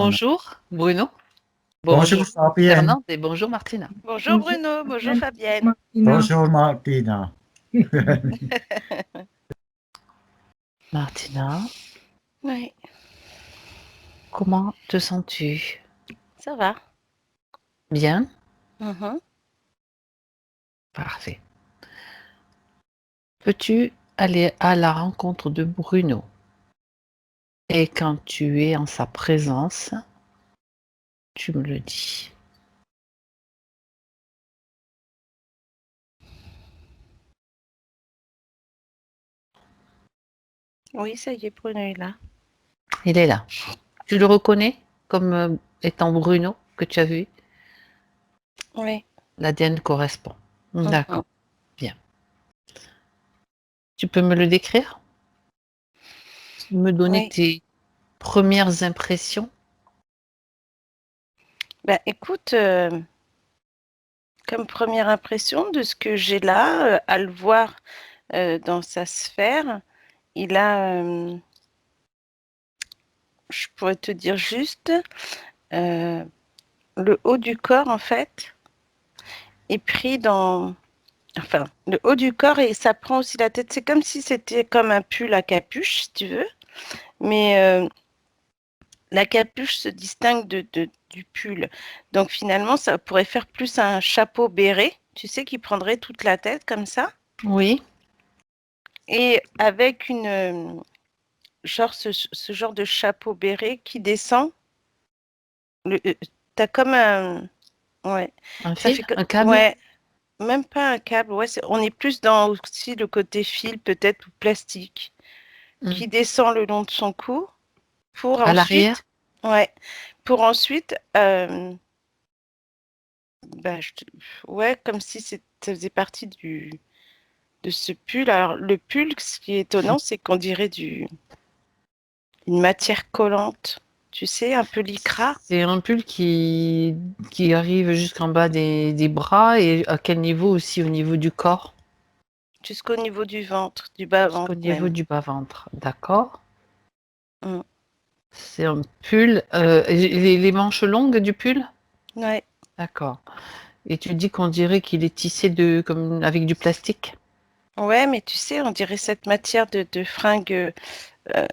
Bonjour Bruno, Bonjour bonjour Fabienne. Fernande et bonjour Martina. Bonjour Bonjour Bruno, bonjour Fabienne. Fabienne. Bonjour Martina. Martina, Oui, comment te sens-tu? ça va. Bien? Mhm. Parfait. Peux-tu aller à la rencontre de Bruno? Et quand tu es en sa présence, tu me le dis. Oui, ça y est, Bruno est là. Il est là. Tu le reconnais comme étant Bruno que tu as vu? Oui. L'ADN correspond. Mhm. D'accord, bien. Tu peux me le décrire? Me donner Oui. tes premières impressions? Ben, écoute, comme première impression de ce que j'ai là, à le voir dans sa sphère, il a, je pourrais te dire juste, euh, le haut du corps en fait est pris dans, enfin, le haut du corps et ça prend aussi la tête. C'est comme si c'était comme un pull à capuche, si tu veux, mais la capuche se distingue du pull. Donc finalement, ça pourrait faire plus un chapeau béret, tu sais, qui prendrait toute la tête comme ça. Oui. Et avec une, genre ce genre de chapeau béret qui descend. T'as comme un, ouais, Un ça fil? fait que, Un câble? ouais, même pas un câble. Ouais, on est plus dans aussi le côté fil peut-être ou plastique Hmm. qui descend le long de son cou pour À l'arrière? ensuite, ouais, pour ensuite bah, ouais, comme si ça faisait partie de ce pull. Alors, le pull, ce qui est étonnant, c'est qu'on dirait une matière collante, tu sais, un peu lycra. C'est un pull qui arrive jusqu'en bas des bras et à quel niveau aussi au niveau du corps? Jusqu'au niveau du ventre, du bas-ventre Jusqu'au niveau même. du bas-ventre. D'accord. Mm. C'est un pull. Les manches longues du pull? Ouais. D'accord. Et tu dis qu'on dirait qu'il est tissé de, comme avec du plastique? Ouais, mais tu sais, on dirait cette matière de fringue euh,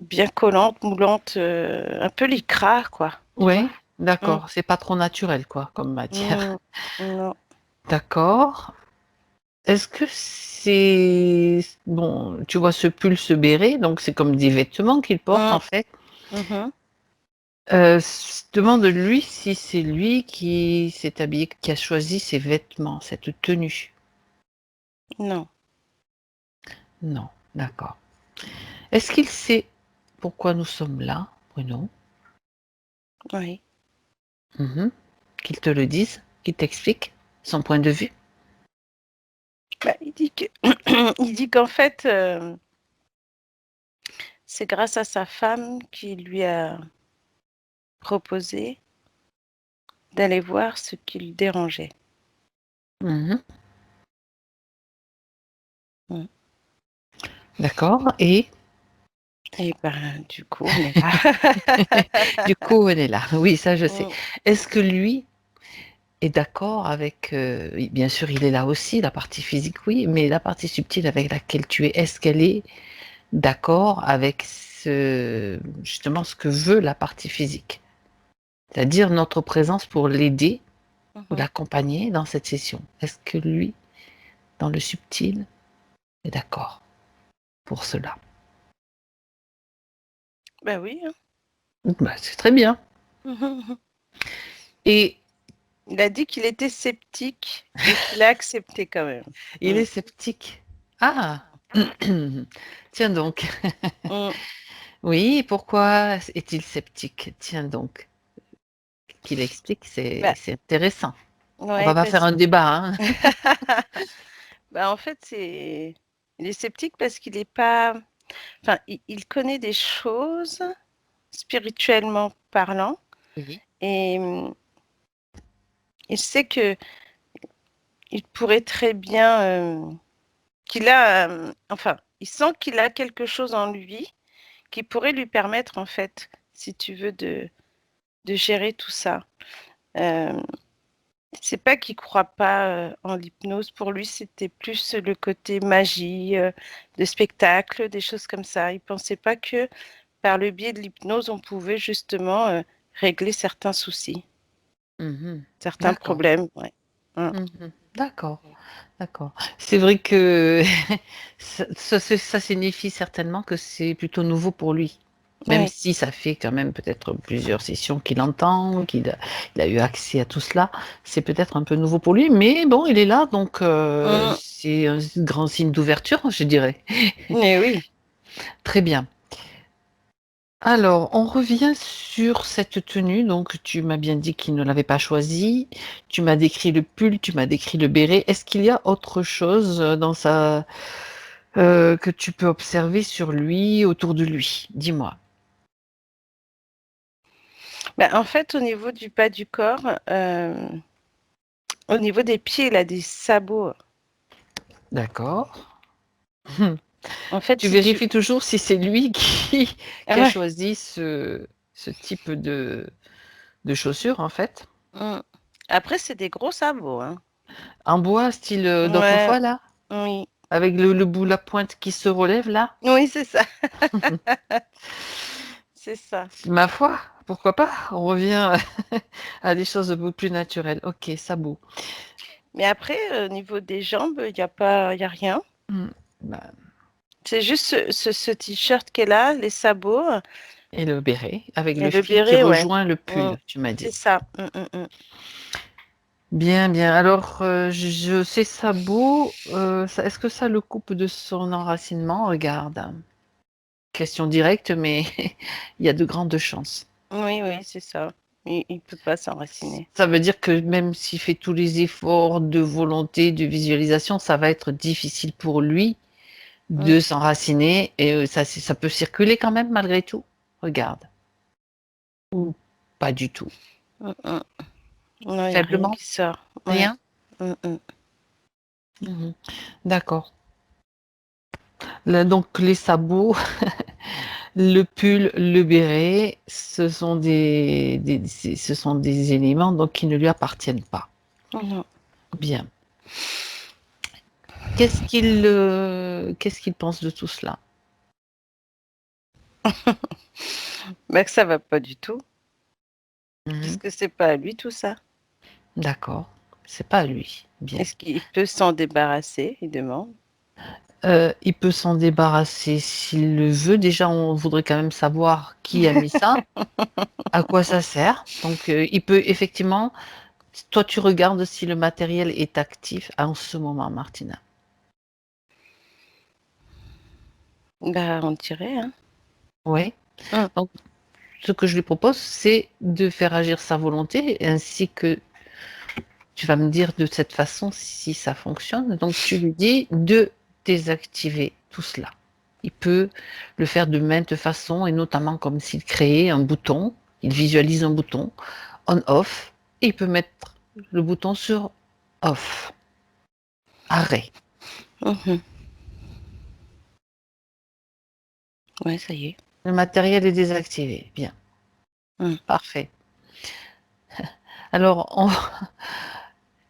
bien collante, moulante, un peu lycra, quoi. Tu Oui, vois? Mm. d'accord. C'est pas trop naturel, quoi, comme matière. Mm. Non. D'accord. Est-ce que c'est... Bon, tu vois ce pull, ce béret, donc c'est comme des vêtements qu'il porte, Mm. en fait. Mhm. Demande-lui si c'est lui qui s'est habillé, qui a choisi ses vêtements, cette tenue. Non. Non, d'accord. Est-ce qu'il sait pourquoi nous sommes là, Bruno? Oui. Mhm. Qu'il te le dise, qu'il t'explique son point de vue? Bah, il dit que, il dit qu'en fait, c'est grâce à sa femme qui lui a proposé d'aller voir ce qui le dérangeait. Mhm. Mm. D'accord. Et Et ben, du coup, on est là. du coup, elle est là. Oui, ça, je sais. Mm. Est-ce que lui est d'accord avec... oui, bien sûr, il est là aussi, la partie physique, oui, mais la partie subtile avec laquelle tu es, est-ce qu'elle est d'accord avec justement ce que veut la partie physique? C'est-à-dire notre présence pour l'aider ou Mhm. l'accompagner dans cette session. Est-ce que lui, dans le subtil, est d'accord pour cela? Ben oui. Bah, c'est très bien. Hein. Et Il a dit qu'il était sceptique et qu'il a accepté quand même. il Mm. est sceptique. Ah, tiens donc. Mm. Oui, pourquoi est-il sceptique? Tiens donc. Qu'il explique, Bah, c'est intéressant. On ouais, va pas faire parce un débat, hein. bah, en fait, il est sceptique parce qu'il est pas, enfin, il connaît des choses spirituellement parlant Oui. et il sait que il pourrait très bien, qu'il a, enfin, il sent qu'il a quelque chose en lui qui pourrait lui permettre, en fait, si tu veux, de gérer tout ça. C'est pas qu'il croit pas en l'hypnose. Pour lui, c'était plus le côté magie, de spectacle, des choses comme ça. Il pensait pas que par le biais de l'hypnose, on pouvait justement régler certains soucis, Mhm. certains D'accord. problèmes. Ouais. Mm. Mhm. D'accord. D'accord. C'est vrai que ça signifie certainement que c'est plutôt nouveau pour lui. Même Oui. si ça fait quand même peut-être plusieurs sessions qu'il entend, il a eu accès à tout cela, c'est peut-être un peu nouveau pour lui, mais bon, il est là, donc Mm. c'est un grand signe d'ouverture, je dirais. Mais oui. Très bien. Alors, on revient sur cette tenue. Donc, tu m'as bien dit qu'il ne l'avait pas choisie. Tu m'as décrit le pull, tu m'as décrit le béret. Est-ce qu'il y a autre chose que tu peux observer sur lui, autour de lui? Dis-moi. Ben, en fait, au niveau du bas du corps, au niveau des pieds, il a des sabots. D'accord. Hmm. En fait, Tu si tu... vérifies toujours si c'est lui qui a Ouais. choisi ce type de chaussures, en fait. Mm. Après, c'est des gros sabots, hein. En bois, style Ouais, d'autrefois, là, oui. avec le bout, la pointe qui se relève, là. Oui, c'est ça. C'est ça. Ma foi, pourquoi pas? On revient à des choses beaucoup plus naturelles. Ok, sabot. Mais après, au niveau des jambes, il n'y a pas, il y a rien. Hmm. Bah, C'est juste ce t-shirt qui est là, les sabots et le béret, avec et le le fil qui béret, ouais. rejoint le Mm. pull, tu m'as C'est dit. ça. Bien, bien. Alors, ces sabots, est-ce que ça le coupe de son enracinement? Regarde. Question directe, mais il y a de grandes chances. Oui, oui, c'est ça. Il ne peut pas s'enraciner. Ça veut dire que même s'il fait tous les efforts de volonté, de visualisation, ça va être difficile pour lui Mm. de s'enraciner et ça peut circuler quand même malgré tout. Regarde. Ou pas du tout. Mm. Non, il n'y a rien Faiblement? qui sort. Ouais. Rien? Mm. Mhm. D'accord. Donc les sabots, le pull, le béret, ce sont des éléments donc, qui ne lui appartiennent pas. Non. Bien. Qu'est-ce qu'il pense de tout cela? Mais que ça va pas du tout, Mhm. puisque c'est pas à lui tout ça. D'accord. C'est pas à lui. Bien. Est-ce qu'il peut s'en débarrasser? Il demande. Il peut s'en débarrasser s'il le veut. Déjà, on voudrait quand même savoir qui a mis ça, à quoi ça sert. Donc, il peut effectivement. Toi, tu regardes si le matériel est actif en ce moment, Martina. Bah, on dirait, hein. Oui. Mm. Donc, ce que je lui propose, c'est de faire agir sa volonté, ainsi que tu vas me dire de cette façon si ça fonctionne. Donc, tu lui dis de désactiver tout cela. Il peut le faire de maintes façons, et notamment comme s'il créait un bouton, il visualise un bouton on-off, et il peut mettre le bouton sur off, arrêt. Mhm. Ouais, ça y est. Le matériel est désactivé. Bien, Mm. parfait. Alors,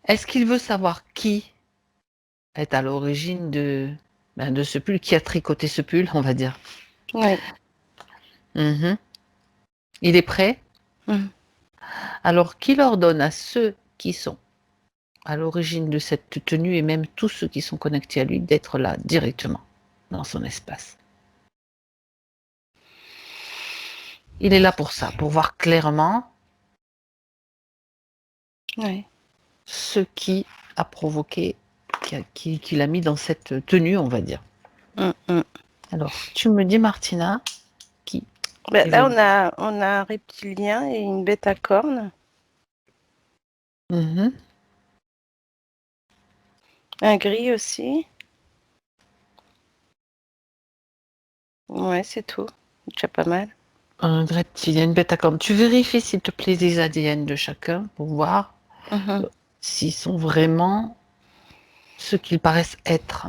est-ce qu'il veut savoir qui est à l'origine de ce pull, qui a tricoté ce pull, on va dire? Ouais. Mhm. Il est prêt? Mm. Alors, qu'il ordonne à ceux qui sont à l'origine de cette tenue et même tous ceux qui sont connectés à lui d'être là directement dans son espace. Il est là pour ça, pour voir clairement Ouais. ce qui a provoqué, qui l'a mis dans cette tenue, on va dire. Mm. Alors, tu me dis, Martina, qui, Bah, qui là, veut. on a un reptilien et une bête à cornes. Mhm. Un gris aussi. Ouais, c'est tout. Déjà pas mal. Un reptilien, une bête à cornes. Tu vérifies, s'il te plaît, les ADN de chacun pour voir Mhm. s'ils sont vraiment ce qu'ils paraissent être.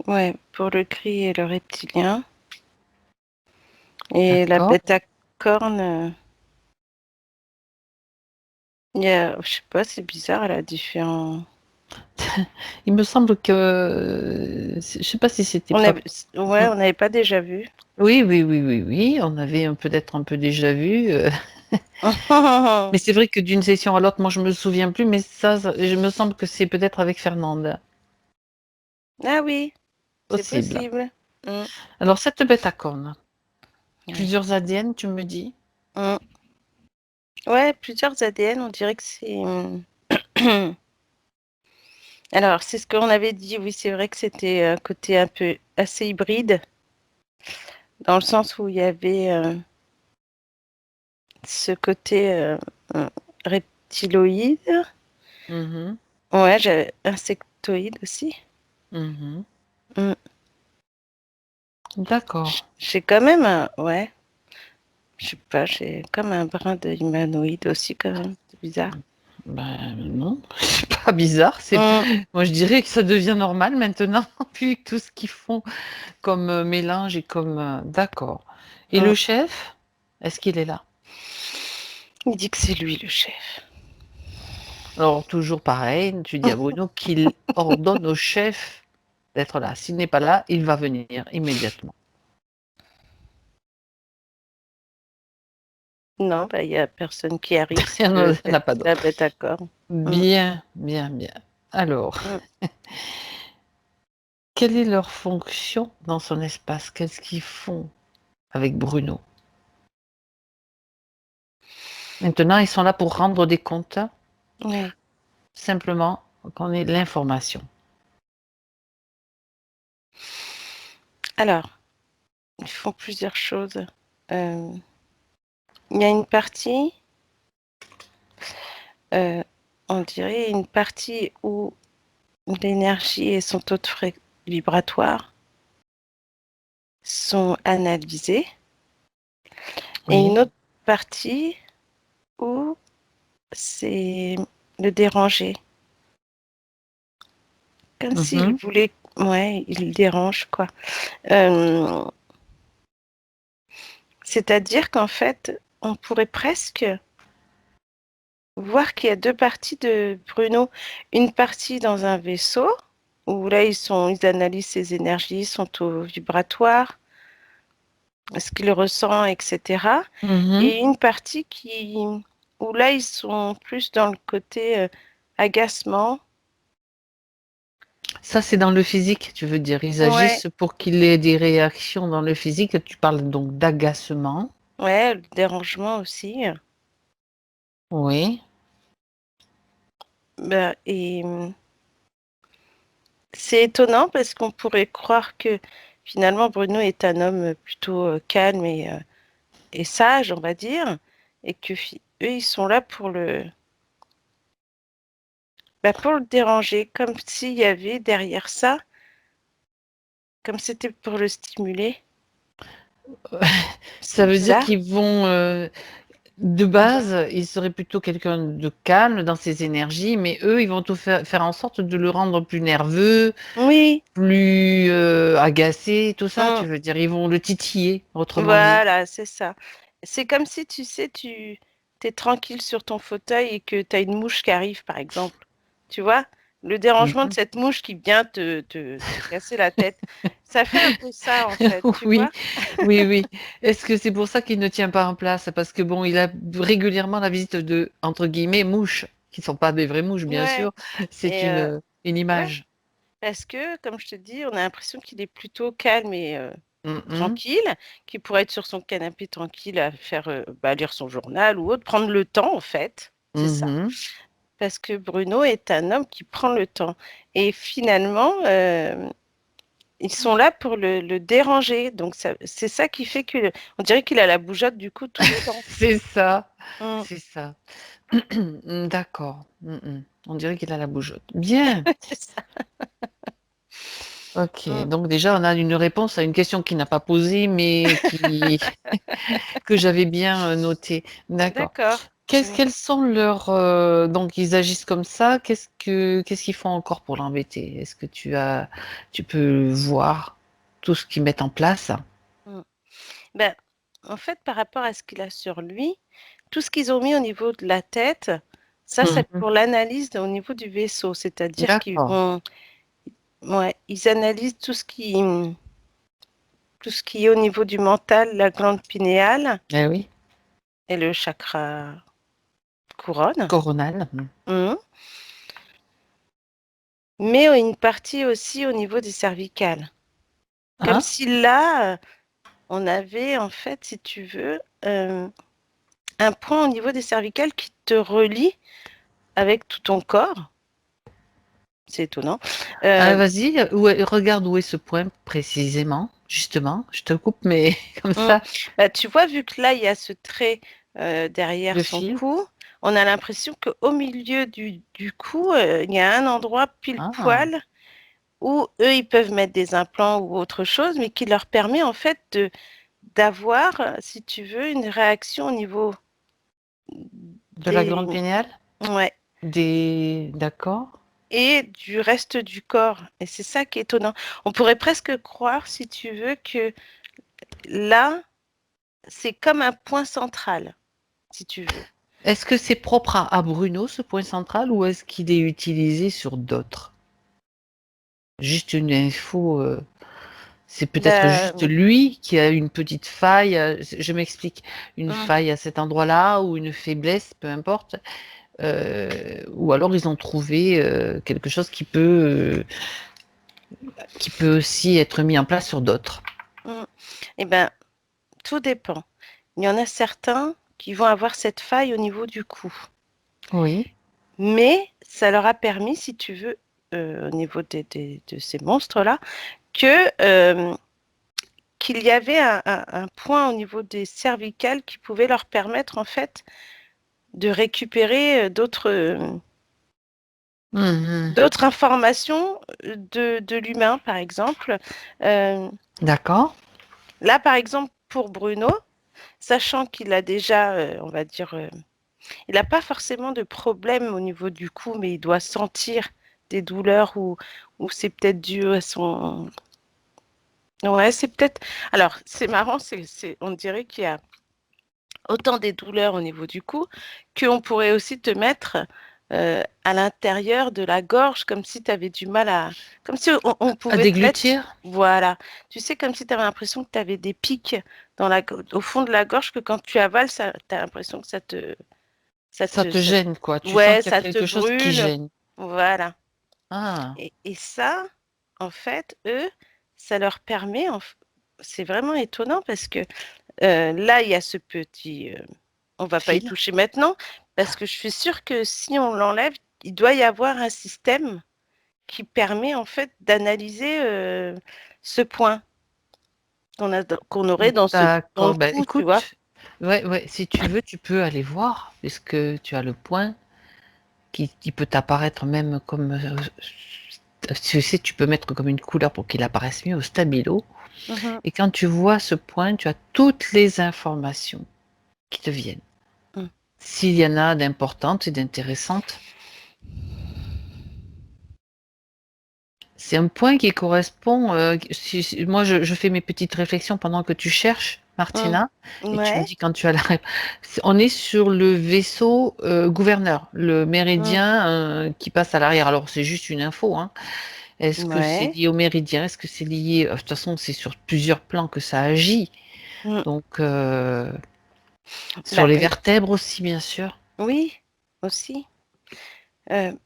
Ouais, pour le gris et le reptilien. Et la D'accord. bête à cornes, je sais pas, c'est bizarre, elle a différents. Il me semble que, je sais pas si c'était On pas. avait, ouais, on n'avait pas déjà vu. Oui, oui, oui, oui, oui, on avait peut-être un peu déjà vu. Mais Ah c'est vrai que d'une session à l'autre, moi je me souviens plus, mais je me semble que c'est peut-être avec Fernande. oui, c'est Possible. possible. Mm, Alors cette bête à cornes, ouais. plusieurs ADN, tu me dis? Mm. Ouais, plusieurs ADN, on dirait que c'est. Alors, c'est ce qu'on avait dit, oui, c'est vrai que c'était un côté un peu assez hybride, dans le sens où il y avait ce côté euh, reptiloïde. Mhm, Ouais, j'avais insectoïde aussi. mhm. Mm. D'accord. J'ai quand même ouais, je sais pas, j'ai comme un brin de humanoïde aussi quand même. C'est bizarre. Ben non, c'est pas bizarre. Mm. Moi je dirais que ça devient normal maintenant, vu tout ce qu'ils font comme mélange et comme. D'accord. Et Mm. le chef, est-ce qu'il est là? Il dit que c'est lui le chef. Alors toujours pareil, tu dis à Bruno qu'il ordonne au chef d'être là. S'il n'est pas là, il va venir immédiatement. Non, bah, il y a personne qui arrive, c'est Il n'y en a pas la d'autre. bête à cornes. Mm. Bien, bien, bien. Alors, Mm. quelle est leur fonction dans son espace? Qu'est-ce qu'ils font avec Bruno? Maintenant, ils sont là pour rendre des comptes, Ouais. simplement qu'on ait l'information. Alors, ils font plusieurs choses. Euh, il y a une partie, euh, on dirait une partie où l'énergie et son taux de vibratoire sont analysés, et une Oui. autre partie où c'est le déranger. Comme s'il Mhm. voulait, ouais, il dérange, quoi. Euh, C'est-à-dire qu'en fait, on pourrait presque voir qu'il y a deux parties de Bruno. Une partie dans un vaisseau, où là, ils analysent ses énergies, son taux vibratoire, ce qu'il ressent, etc. Mhm. Et une partie où là, ils sont plus dans le côté agacement. Ça, c'est dans le physique, tu veux dire. Ils Ouais, agissent pour qu'il ait des réactions dans le physique. Tu parles donc d'agacement. ouais, le dérangement aussi. Oui. Et c'est étonnant parce qu'on pourrait croire que finalement Bruno est un homme plutôt calme et sage, on va dire, et que eux, ils sont là pour le déranger, comme s'il y avait derrière ça, comme c'était pour le stimuler. Ça C'est veut dire bizarre. qu'ils vont, de base, il serait plutôt quelqu'un de calme dans ses énergies, mais eux, ils vont tout faire en sorte de le rendre plus nerveux, Oui, plus agacé, tout ça, tu mm, veux dire. Ils vont le titiller, autrement dit. voilà, c'est ça. C'est comme si, tu sais, tu es tranquille sur ton fauteuil et que tu as une mouche qui arrive, par exemple. Tu vois? Le dérangement de Mhm. cette mouche qui vient te casser la tête. Ça fait un peu ça, en fait, tu Oui, vois? oui, oui. Est-ce que c'est pour ça qu'il ne tient pas en place? Parce que bon, il a régulièrement la visite de, entre guillemets, mouches, qui sont pas des vraies mouches, bien Ouais. sûr. C'est Et une ouais, image. parce que, comme je te dis, on a l'impression qu'il est plutôt calme et Mhm. tranquille, qu'il pourrait être sur son canapé tranquille à faire, lire son journal ou autre, prendre le temps, en fait. C'est ça. Mhm. Parce que Bruno est un homme qui prend le temps. Et finalement, ils sont là pour le déranger. Donc, c'est ça qui fait que on dirait qu'il a la bougeotte du coup tout le temps. C'est ça, Mm. c'est ça. D'accord. On dirait qu'il a la bougeotte. Bien. C'est ça. Ok. Mm. Donc déjà, on a une réponse à une question qu'il n'a pas posée, mais qui que j'avais bien notée. D'accord. D'accord. Mm. Quels sont leurs donc ils agissent comme ça. Qu'est-ce qu'ils font encore pour l'embêter? Est-ce que tu peux voir tout ce qu'ils mettent en place? Mm. Ben, en fait, par rapport à ce qu'il a sur lui, tout ce qu'ils ont mis au niveau de la tête, ça, c'est Mhm. pour l'analyse au niveau du vaisseau. C'est-à-dire qu'ils D'accord. vont, ouais, ils analysent tout ce qui est au niveau du mental, la glande pinéale Eh oui. et le chakra couronne. Coronal. Mhm. Mais une partie aussi au niveau des cervicales. Comme Hein? si là, on avait en fait, si tu veux, un point au niveau des cervicales qui te relie avec tout ton corps. C'est étonnant. Ah, vas-y, regarde où est ce point précisément, justement. Je te coupe, mais comme Mm. ça, Bah, tu vois, vu que là, il y a ce trait derrière le son fil. cou, on a l'impression qu'au milieu du cou, il y a un endroit pile Ah, poil où eux, ils peuvent mettre des implants ou autre chose, mais qui leur permet en fait d'avoir, si tu veux, une réaction au niveau de la glande des... pinéale? Ouais, D'accord. et du reste du corps. Et c'est ça qui est étonnant. On pourrait presque croire, si tu veux, que là, c'est comme un point central, si tu veux. Est-ce que c'est propre à Bruno, ce point central, ou est-ce qu'il est utilisé sur d'autres? Juste une info, c'est peut-être juste Ben, lui qui a une petite faille, je m'explique, une hum, faille à cet endroit-là, ou une faiblesse, peu importe. Ou alors ils ont trouvé quelque chose qui peut aussi être mis en place sur d'autres. hum. Eh ben, tout dépend. Il y en a certains qui vont avoir cette faille au niveau du cou. Oui, Mais ça leur a permis, si tu veux, au niveau de ces monstres-là, que, qu'il y avait un point au niveau des cervicales qui pouvait leur permettre, en fait, de récupérer mhm. d'autres informations de l'humain, par exemple. Euh, D'accord. Là, par exemple, pour Bruno, sachant qu'il a déjà, on va dire, il n'a pas forcément de problème au niveau du cou, mais il doit sentir des douleurs ou c'est peut-être dû à son... Ouais, c'est peut-être... Alors, c'est marrant, on dirait qu'il y a autant des douleurs au niveau du cou qu'on pourrait aussi te mettre à l'intérieur de la gorge, comme si tu avais du mal à... Comme si on À pouvait te mettre... déglutir, Voilà. Tu sais, comme si tu avais l'impression que tu avais des pics au fond de la gorge, que quand tu avales, tu as l'impression que ça ça te, te ça- gêne, quoi. Tu sens ouais, qu'il y a ça te quelque chose qui brûle. gêne. Voilà. Ah, Et ça, en fait, eux, ça leur permet, c'est vraiment étonnant parce que là, il y a ce petit, on va pas y fil. toucher maintenant, parce que je suis sûre que si on l'enlève, il doit y avoir un système qui permet en fait d'analyser ce point qu'on aurait dans le D'accord. Ben, cou, tu vois. écoute, ouais, ouais, si tu veux, tu peux aller voir, puisque tu as le point qui peut apparaître même comme, tu sais, tu peux mettre comme une couleur pour qu'il apparaisse mieux au stabilo. Mhm, Et quand tu vois ce point, tu as toutes les informations qui te viennent. mm. S'il y en a d'importantes et d'intéressantes, c'est un point qui correspond. Moi, je fais mes petites réflexions pendant que tu cherches, Mm. Martina, et tu me Ouais. dis quand tu as la réponse. On est sur le vaisseau gouverneur, le Mm. méridien qui passe à l'arrière. Alors, c'est juste une info, hein. Est-ce que c'est Ouais. lié au méridien? Est-ce que c'est lié... De toute façon, c'est sur plusieurs plans que ça agit. Mm. Donc, sur Bah, les vertèbres aussi, bien sûr. oui, aussi.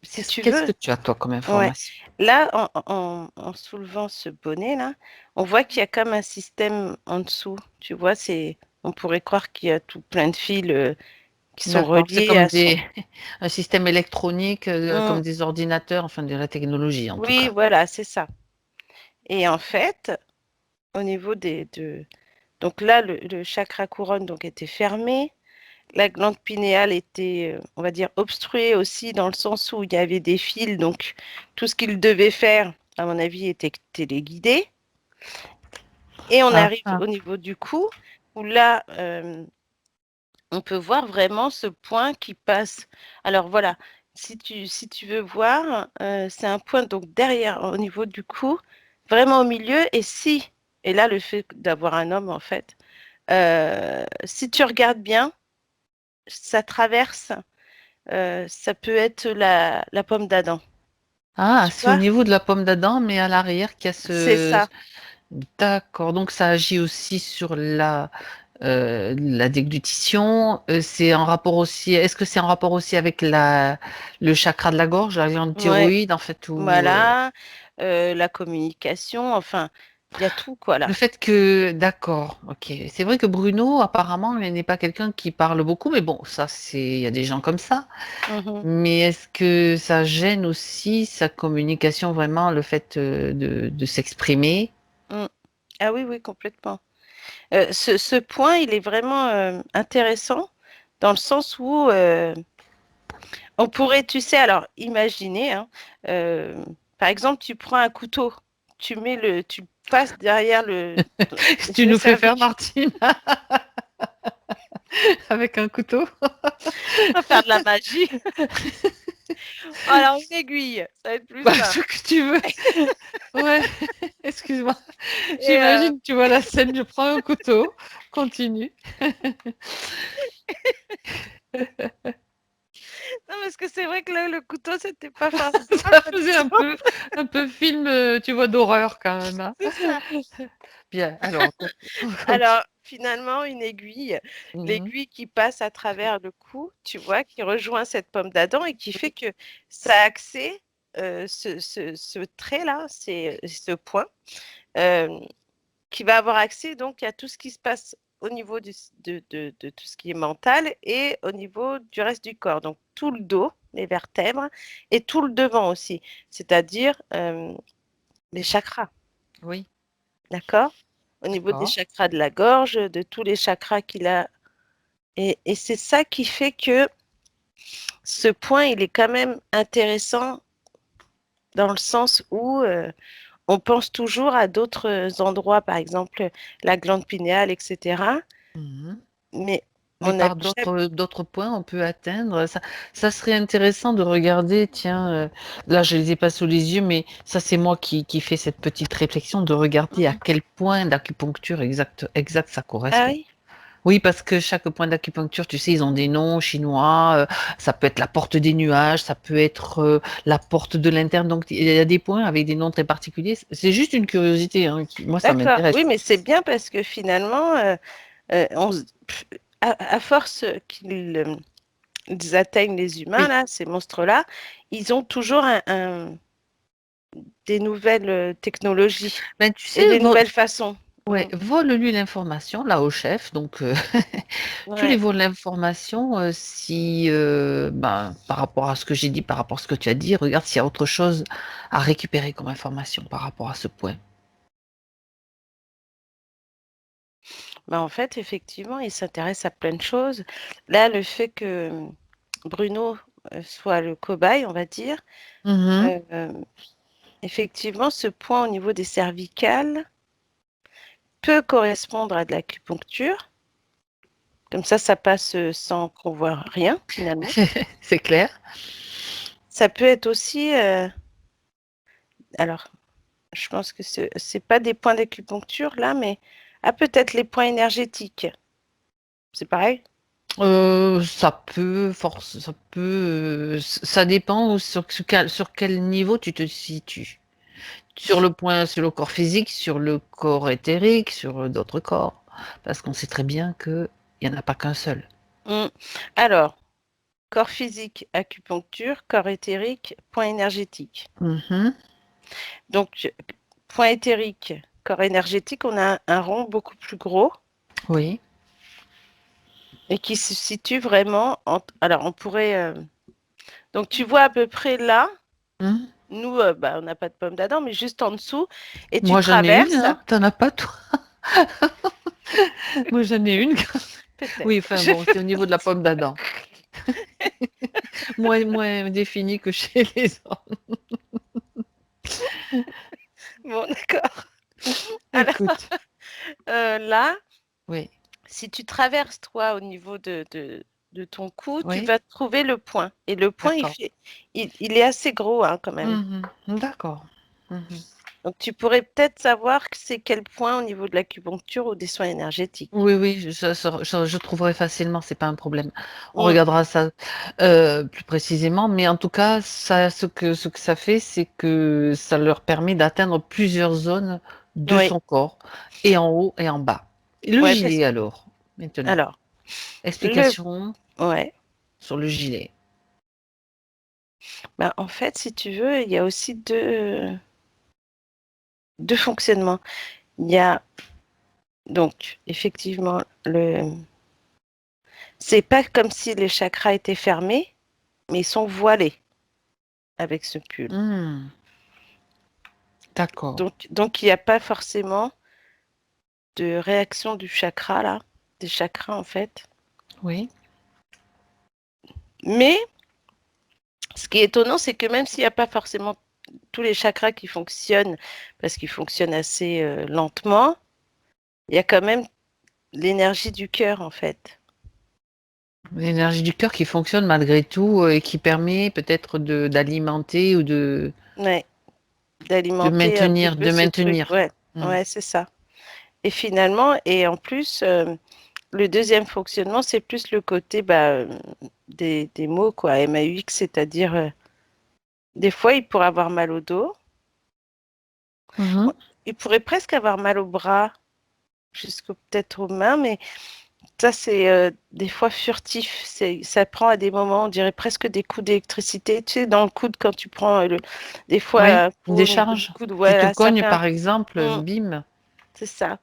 Si tu Qu'est-ce veux, que tu as, toi, comme ouais. information? Là, en soulevant ce bonnet-là, on voit qu'il y a comme un système en dessous. Tu vois, on pourrait croire qu'il y a tout plein de fils qui sont D'accord. C'est reliés comme à son... un système électronique, comme Mm. des ordinateurs, enfin de la technologie en tout Oui, cas. voilà, c'est ça. Et en fait, au niveau donc là, le chakra couronne donc, était fermé. La glande pinéale était, on va dire, obstruée aussi dans le sens où il y avait des fils. Donc, tout ce qu'il devait faire, à mon avis, était téléguidé. Et on Ah, arrive ah. au niveau du cou, où là, on peut voir vraiment ce point qui passe. Alors voilà, si tu veux voir, c'est un point donc derrière, au niveau du cou, vraiment au milieu. Et là, le fait d'avoir un homme, en fait, Si tu regardes bien, ça traverse, ça peut être la pomme d'Adam. Ah, Tu c'est au vois? niveau de la pomme d'Adam, mais à l'arrière qu'il y a C'est ce... ça. D'accord, donc ça agit aussi sur la déglutition. C'est en rapport aussi... Est-ce que c'est en rapport aussi avec le chakra de la gorge, la glande Ouais, thyroïde, en fait, ou voilà. La communication, enfin, il y a tout, quoi, le là. fait que... D'accord, ok. C'est vrai que Bruno, apparemment, il n'est pas quelqu'un qui parle beaucoup, mais bon, ça, c'est... Il y a des gens comme ça. Mhm. Mais est-ce que ça gêne aussi sa communication, vraiment, le fait de s'exprimer? Mm. Ah oui, oui, complètement. Ce point, il est vraiment intéressant dans le sens où on pourrait, tu sais, alors imaginer, hein, euh, par exemple, tu prends un couteau, tu passes derrière Tu le nous fais faire, cervical, Martine, avec un couteau? on va faire de la magie. Alors, une aiguille, ça va être plus Bah, simple. ce que tu veux. Ouais, excuse-moi. Et, J'imagine, tu vois la scène, je prends un couteau. Continue. non, parce que c'est vrai que là, le couteau, c'était pas forcément Ça comme faisait ça. un peu film, tu vois, d'horreur quand même, hein. C'est ça. Bien, alors, Alors, finalement, une aiguille, Mhm. l'aiguille qui passe à travers le cou, tu vois, qui rejoint cette pomme d'Adam et qui fait que ça a accès, ce trait-là, c'est ce point, euh, qui va avoir accès donc à tout ce qui se passe au niveau de tout ce qui est mental et au niveau du reste du corps. Donc, tout le dos, les vertèbres et tout le devant aussi, c'est-à-dire les chakras. Oui, D'accord? Au niveau des d'accord. chakras de la gorge, de tous les chakras qu'il a. Et c'est ça qui fait que ce point, il est quand même intéressant dans le sens où on pense toujours à d'autres endroits, par exemple la glande pinéale, etc. Mhm. Mais Mais on n'a par jamais... d'autres points, on peut atteindre. Ça serait intéressant de regarder, tiens, là je les ai pas sous les yeux, mais ça c'est moi qui fais cette petite réflexion de regarder à Mhm. quel point d'acupuncture exact ça Ah correspond. oui? Oui, parce que chaque point d'acupuncture, tu sais, ils ont des noms chinois. Ça peut être la porte des nuages, ça peut être la porte de l'interne. Donc il y a des points avec des noms très particuliers. C'est juste une curiosité, hein, moi ça D'accord. m'intéresse. Oui, mais c'est bien parce que finalement, à force ils atteignent les humains, Oui. là, ces monstres-là, ils ont toujours des nouvelles technologies Ben, tu et sais, des nouvelles façons. ouais, Mm. vole-lui l'information, là, au chef. Donc, tu lui Ouais. voles l'information si, ben, par rapport à ce que j'ai dit, par rapport à ce que tu as dit, regarde s'il y a autre chose à récupérer comme information par rapport à ce point. Bah, en fait, effectivement, il s'intéresse à plein de choses. Là, le fait que Bruno soit le cobaye, on va dire, Mhm. euh, effectivement, ce point au niveau des cervicales peut correspondre à de l'acupuncture. Comme ça passe sans qu'on voit rien, finalement. C'est clair. Ça peut être aussi, alors, je pense que ce c'est pas des points d'acupuncture là, mais ah, peut-être les points énergétiques. C'est pareil? Ça peut, ça dépend sur quel niveau tu te situes. Sur le point, sur le corps physique, sur le corps éthérique, sur d'autres corps. Parce qu'on sait très bien qu'il n'y en a pas qu'un seul. Mm. Alors, corps physique, acupuncture, corps éthérique, point énergétique. Mhm. Donc, point éthérique, corps énergétique, on a un rond beaucoup plus gros Oui. et qui se situe vraiment alors, on pourrait... Donc, tu vois à peu près là, Mhm. nous, bah, on n'a pas de pomme d'Adam, mais juste en dessous, et tu Moi, j'en ai une, traverses, hein. T'en as pas, toi? Moi, j'en ai une. Oui, peut-être. enfin bon, c'est au niveau de la pomme d'Adam. Moins défini que chez les hommes. Bon, d'accord. Alors, Écoute. là, Oui, si tu traverses, toi, au niveau de ton cou, tu oui, vas trouver le point. Et le point, d'accord. il est assez gros, hein, quand même. Mhm. D'accord. Mhm. Donc, tu pourrais peut-être savoir que c'est quel point au niveau de l'acupuncture ou des soins énergétiques. Oui, oui, je trouverai facilement, c'est pas un problème. On Mm. regardera ça plus précisément, mais en tout cas, ça, ce que ça fait, c'est que ça leur permet d'atteindre plusieurs zones de Oui, son corps, et en haut et en bas. Et le ouais, gilet alors, maintenant. alors, le, Explication ouais. sur le gilet. Bah, en fait, si tu veux, il y a aussi deux fonctionnements. Il y a donc effectivement c'est pas comme si les chakras étaient fermés, mais ils sont voilés avec ce pull. Hmm, d'accord. Donc il n'y a pas forcément de réaction du chakra là, des chakras en fait. Oui, Mais ce qui est étonnant, c'est que même s'il n'y a pas forcément tous les chakras qui fonctionnent, parce qu'ils fonctionnent assez lentement, il y a quand même l'énergie du cœur en fait. l'énergie du cœur qui fonctionne malgré tout et qui permet peut-être d'alimenter ou Ouais, d'alimenter un petit peu de ce truc. maintenir. Ouais, Hmm. ouais, c'est ça. Et finalement, et en plus, le deuxième fonctionnement, c'est plus le côté des mots, quoi, MAUX, c'est-à-dire des fois, il pourrait avoir mal au dos, Mhm. il pourrait presque avoir mal au bras, jusqu'au peut-être aux mains, mais ça, c'est des fois furtif. Ça prend à des moments, on dirait presque des coups d'électricité. Tu sais, dans le coude, quand tu prends des fois Oui, un coup une au niveau du décharge. coude, Tu te voilà, ça cognes fait un. par exemple, Hum, bim. c'est ça.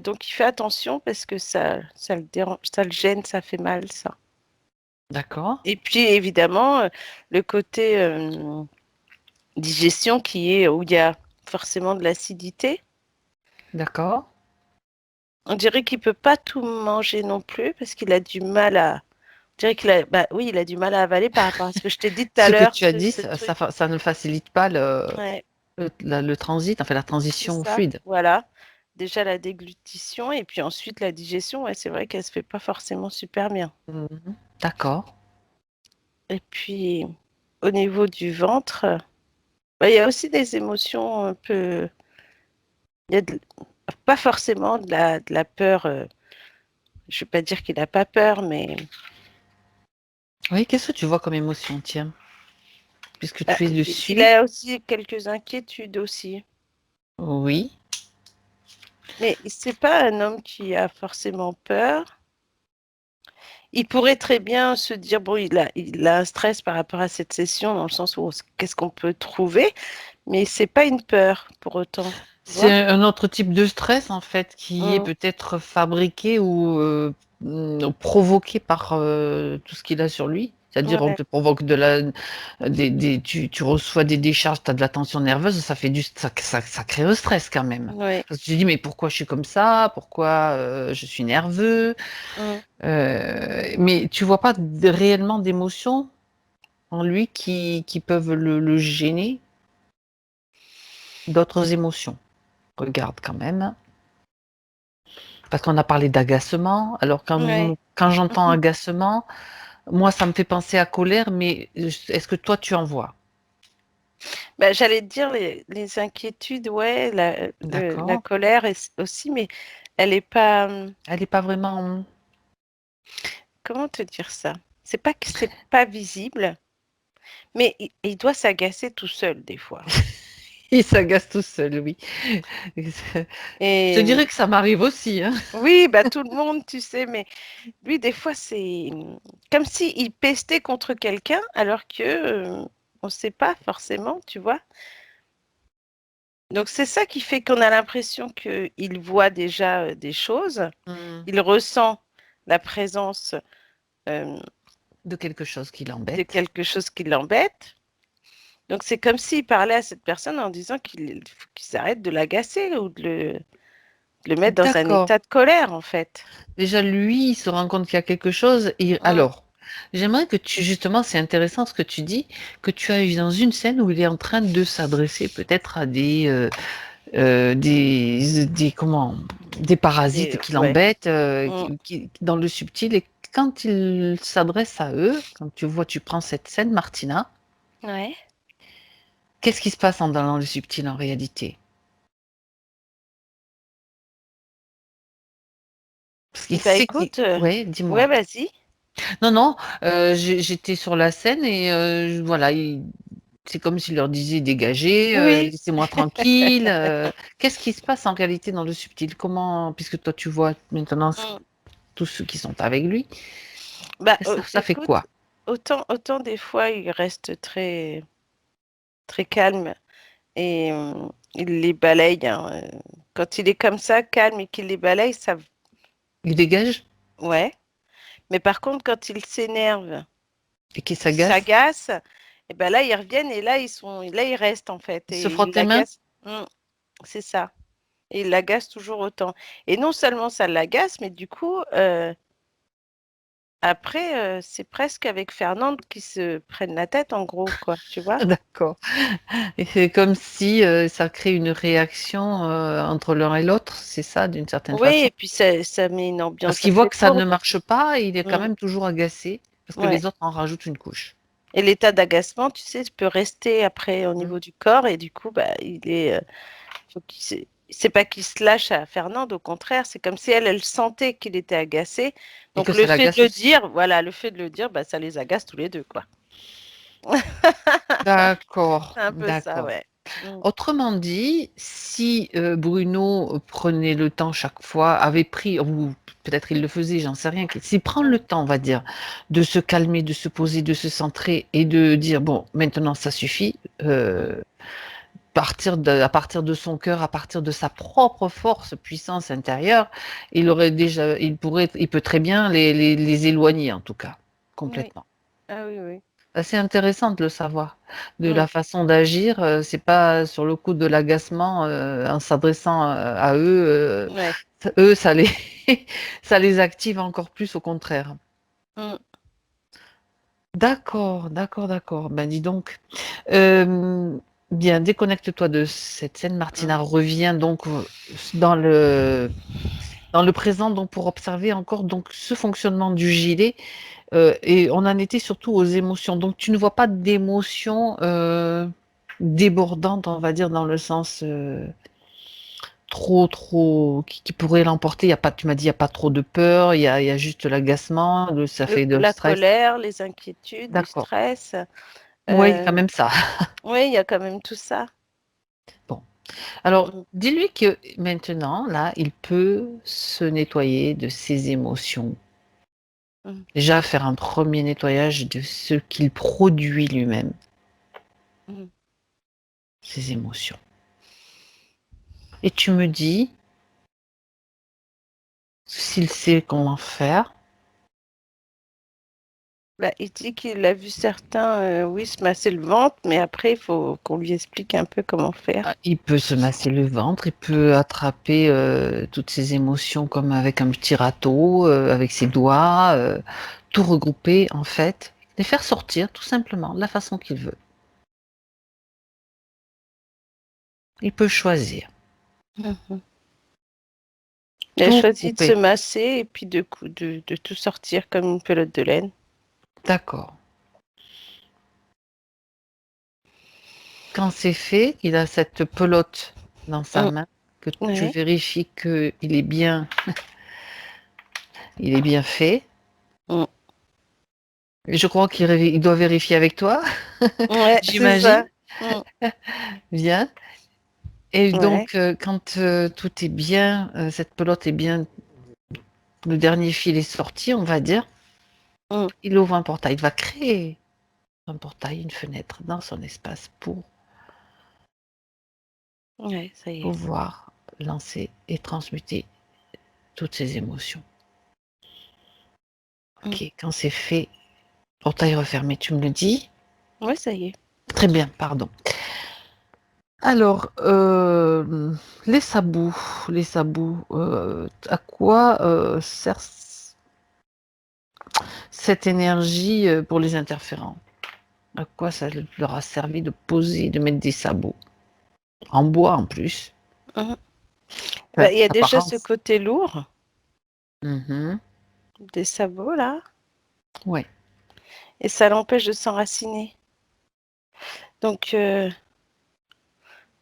Donc, il fait attention parce que ça le dérange, ça le gêne, ça fait mal, ça. D'accord, Et puis, évidemment, le côté digestion qui est où il y a forcément de l'acidité. d'accord. On dirait qu'il peut pas tout manger non plus parce qu'il a du mal à. On dirait qu'il a, bah oui, il a du mal à avaler par rapport à ce que je t'ai dit tout à Ce que l'heure, tu as dit, ce truc. ça ne facilite pas Ouais, le transit, enfin la c'est transition ça. fluide. Voilà. Déjà la déglutition et puis ensuite la digestion. Ouais, c'est vrai qu'elle se fait pas forcément super bien. Mhm. D'accord. Et puis au niveau du ventre, il y a aussi des émotions un peu. Il y a pas forcément de la peur. Je ne vais pas dire qu'il n'a pas peur, mais Oui, qu'est-ce que tu vois comme émotion, tiens, puisque bah, tu es il dessus? a aussi quelques inquiétudes aussi. Oui, Mais c'est pas un homme qui a forcément peur. Il pourrait très bien se dire, bon, il a un stress par rapport à cette session, dans le sens où qu'est-ce qu'on peut trouver, mais c'est pas une peur pour autant, tu c'est vois. un autre type de stress en fait qui est Mm, peut-être fabriqué ou provoqué par tout ce qu'il a sur lui. C'est-à-dire, on ouais, te provoque tu reçois des décharges, tu as de la tension nerveuse, ça crée un stress quand même. ouais, Parce que tu te dis, mais pourquoi je suis comme ça? Pourquoi je suis nerveux? mm. Mais tu vois pas réellement d'émotions en lui qui peuvent le gêner, d'autres émotions. Regarde quand même. Parce qu'on a parlé d'agacement. Alors Ouais. quand j'entends agacement, moi ça me fait penser à colère, mais est-ce que toi tu en vois? Bah, j'allais te dire les inquiétudes, ouais, la D'accord. colère aussi, mais elle est pas. Elle n'est pas vraiment. Comment te dire ça? C'est pas que c'est pas visible, mais il doit s'agacer tout seul des fois. Il s'agace tout seul, oui. Je te Et dirais que ça m'arrive aussi, hein. oui, bah tout le monde, tu sais, mais lui, des fois, c'est comme s'il pestait contre quelqu'un, alors que on ne sait pas forcément, tu vois. Donc c'est ça qui fait qu'on a l'impression qu'il voit déjà des choses, Hmm. il ressent la présence euh, De quelque chose qui de l'embête. quelque chose qui l'embête. Donc c'est comme s'il parlait à cette personne en disant qu'il faut qu'il s'arrête de l'agacer ou de le mettre dans un D'accord. état de colère, en fait. Déjà, lui, il se rend compte qu'il y a quelque chose. Et Mm. alors, j'aimerais que justement, c'est intéressant ce que tu dis, que tu as eu dans une scène où il est en train de s'adresser peut-être à comment, des parasites qui Ouais. l'embêtent, Mm. dans le subtil. Et quand il s'adresse à eux, quand tu prends cette scène, Martina, Ouais. qu'est-ce qui se passe dans le subtil en réalité? Parce qu'il Bah sait qu'il... écoute, Ouais, ouais, dis-moi. vas-y. Non, non, j'étais sur la scène et voilà, c'est comme s'il leur disait dégagez, Oui. laissez-moi tranquille. Qu'est-ce qui se passe en réalité dans le subtil? Comment, puisque toi tu vois maintenant Mm. tous ceux qui sont avec lui, Bah ça fait écoute, quoi? autant des fois il reste très très calme et il les balaye, hein, quand il est comme ça, calme et qu'il les balaye, ça, Il dégage ouais. Mais par contre, quand il s'énerve, et qui qu'il s'agace? s'agace, et ben là ils reviennent et là ils restent en fait Il se et frotte il les mains? l'agace. C'est ça. Et il l'agace toujours autant. Et non seulement ça l'agace, mais du coup, après, c'est presque avec Fernande qui se prennent la tête, en gros, quoi, tu vois? D'accord. Et c'est comme si ça crée une réaction entre l'un et l'autre, c'est ça, d'une certaine Oui, façon? et puis ça met une Parce ambiance qu'il voit assez que ça ne lourde. marche pas et il est quand Mm, même toujours agacé parce que ouais. les autres en rajoutent une couche. Et l'état d'agacement, tu sais, peut rester après au Mm. niveau du corps, et du coup, bah, faut qu'il c'est pas qu'il se lâche à Fernande, au contraire, c'est comme si elle sentait qu'il était agacé. Et que Donc ça le fait de l'agace le aussi. dire, voilà, le fait de le dire, bah, ça les agace tous les deux, quoi. D'accord, C'est un peu ça, d'accord. ouais. Mm. Autrement dit, si Bruno prenait le temps chaque fois, avait pris, ou peut-être il le faisait, j'en sais rien, s'il prend le temps, on va dire, de se calmer, de se poser, de se centrer et de dire, bon, maintenant ça suffit, à partir de son cœur, à partir de sa propre force, puissance intérieure, il peut très bien les éloigner, en tout cas, Oui. complètement. Ah oui, oui. C'est intéressant de le savoir, de Mm. la façon d'agir. C'est pas sur le coup de l'agacement en s'adressant à eux. Ouais. Eux, ça les active encore plus, au contraire. Mm. D'accord, d'accord, d'accord. Ben dis donc. Euh, Bien, déconnecte-toi de cette scène. Martina Mm. revient donc dans le présent donc pour observer encore donc ce fonctionnement du gilet. Et on en était surtout aux émotions. Donc tu ne vois pas d'émotions débordantes, on va dire, dans le sens trop qui pourrait l'emporter. Il y a pas, tu m'as dit, il n'y a pas trop de peur, il y a juste l'agacement, ça fait de La stress. colère, les inquiétudes, le D'accord. stress. Oui, quand euh, même ça. oui, il y a quand même tout ça. Bon. Alors, Mm. dis-lui que maintenant, là, il peut se nettoyer de ses émotions. Mm. Déjà, faire un premier nettoyage de ce qu'il produit lui-même, Mm. ses émotions. Et tu me dis, s'il sait comment faire, Bah, il dit qu'il a vu certains, oui, se masser le ventre, mais après, il faut qu'on lui explique un peu comment faire. il peut se masser le ventre, il peut attraper toutes ses émotions comme avec un petit râteau, avec ses doigts, tout regrouper en fait, les faire sortir tout simplement de la façon qu'il veut. Il peut choisir, Mhm. Il a tout choisi de se regrouper. masser et puis de tout sortir comme une pelote de laine. D'accord. Quand c'est fait, il a cette pelote dans sa Mm. main, que tu Ouais. vérifies il est bien fait. Mm. Et je crois il doit vérifier avec toi, Ouais, c'est j'imagine. ça. Mm. Bien. Et Ouais. donc, quand tout est bien, cette pelote est bien, le dernier fil est sorti, on va dire, Mm. il ouvre un portail. Il va créer un portail, une fenêtre dans son espace pour Ouais, ça y est. pouvoir lancer et transmuter toutes ses émotions. Mm. Ok, quand c'est fait, portail refermé, tu me le dis? Ouais, ça y est. Très bien, pardon. Alors, les sabots, à quoi sert cette énergie pour les interférents? À quoi ça leur a servi de poser, de mettre des sabots? En bois en plus. Mhm. Bah, Enfin, il y a déjà ce apparence. côté lourd Mhm. des sabots là, Ouais. et ça l'empêche de s'enraciner. Donc,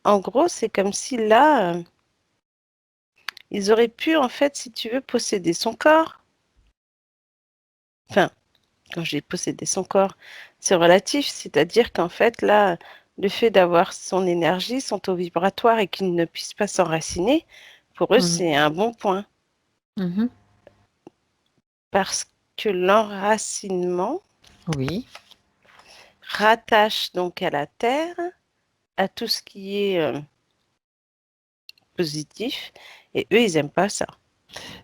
en gros, c'est comme si là, ils auraient pu, en fait, si tu veux, posséder son corps. Enfin, quand j'ai possédé son corps, c'est relatif, c'est-à-dire qu'en fait, là, le fait d'avoir son énergie, son taux vibratoire et qu'il ne puisse pas s'enraciner, pour eux, c'est un bon point. Mhm. Parce que l'enracinement Oui. rattache donc à la terre, à tout ce qui est positif, et eux, ils n'aiment pas ça.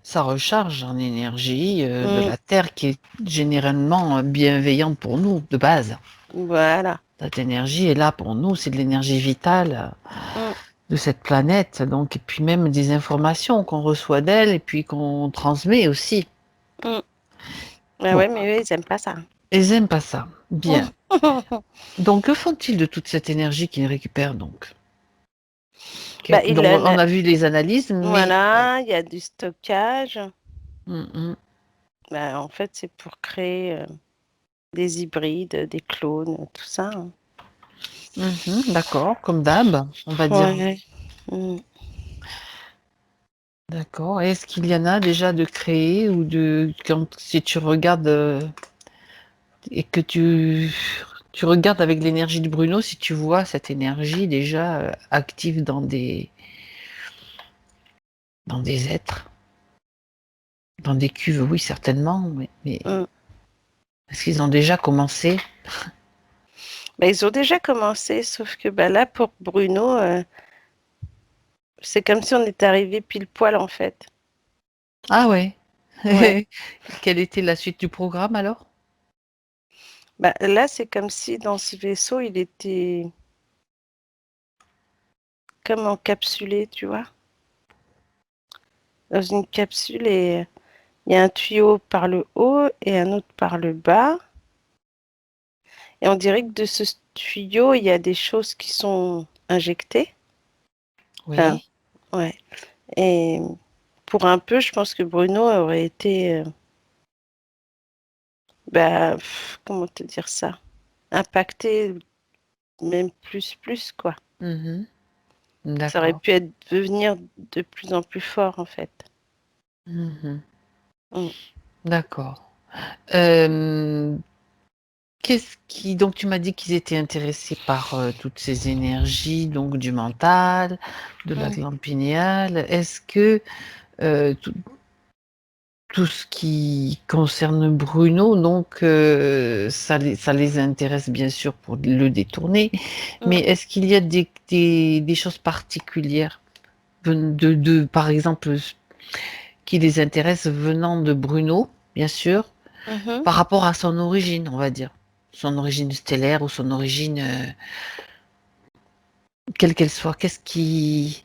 Ça recharge en énergie de Mm, la Terre qui est généralement bienveillante pour nous, de base. voilà. Cette énergie est là pour nous, c'est de l'énergie vitale Mm, de cette planète. Donc, et puis même des informations qu'on reçoit d'elle et puis qu'on transmet aussi. mm. Ah Bon, ouais, mais eux, ils n'aiment pas ça. ils n'aiment pas ça. Bien. Donc, que font-ils de toute cette énergie qu'ils récupèrent donc? Bah, Donc, on a vu les analyses, mais... voilà, il y a du stockage. Mhm. Bah, en fait, c'est pour créer des hybrides, des clones, tout ça, hein. Mhm, d'accord, comme d'hab, on va dire. Ouais. Mm. D'accord. Est-ce qu'il y en a déjà de créés ou si tu regardes et que tu regardes avec l'énergie de Bruno, si tu vois cette énergie déjà active dans des êtres, dans des cuves, oui, certainement, mais Mm. est-ce qu'ils ont déjà commencé? Bah, ils ont déjà commencé, sauf que bah, là, pour Bruno, c'est comme si on était arrivé pile poil, en fait. Ah ouais. Ouais. Quelle était la suite du programme alors? Bah, là, c'est comme si dans ce vaisseau, il était comme encapsulé, tu vois, dans une capsule et il y a un tuyau par le haut et un autre par le bas. Et on dirait que de ce tuyau, il y a des choses qui sont injectées. Enfin, Oui. ouais. Et pour un peu, je pense que Bruno aurait été, bah, comment te dire ça? Impacté, même plus, quoi. Mhm. Ça aurait D'accord. pu devenir de plus en plus fort, en fait. Mhm. Mm. D'accord. Euh, donc tu m'as dit qu'ils étaient intéressés par toutes ces énergies, donc du mental, de la Mm. glande pinéale. Est-ce que tout ce qui concerne Bruno, donc ça les intéresse bien sûr pour le détourner, mais Mm. est-ce qu'il y a des choses particulières par exemple, qui les intéressent venant de Bruno, bien sûr, Mhm. par rapport à son origine, on va dire? Son origine stellaire ou son origine quelle qu'elle soit, qu'est-ce qui...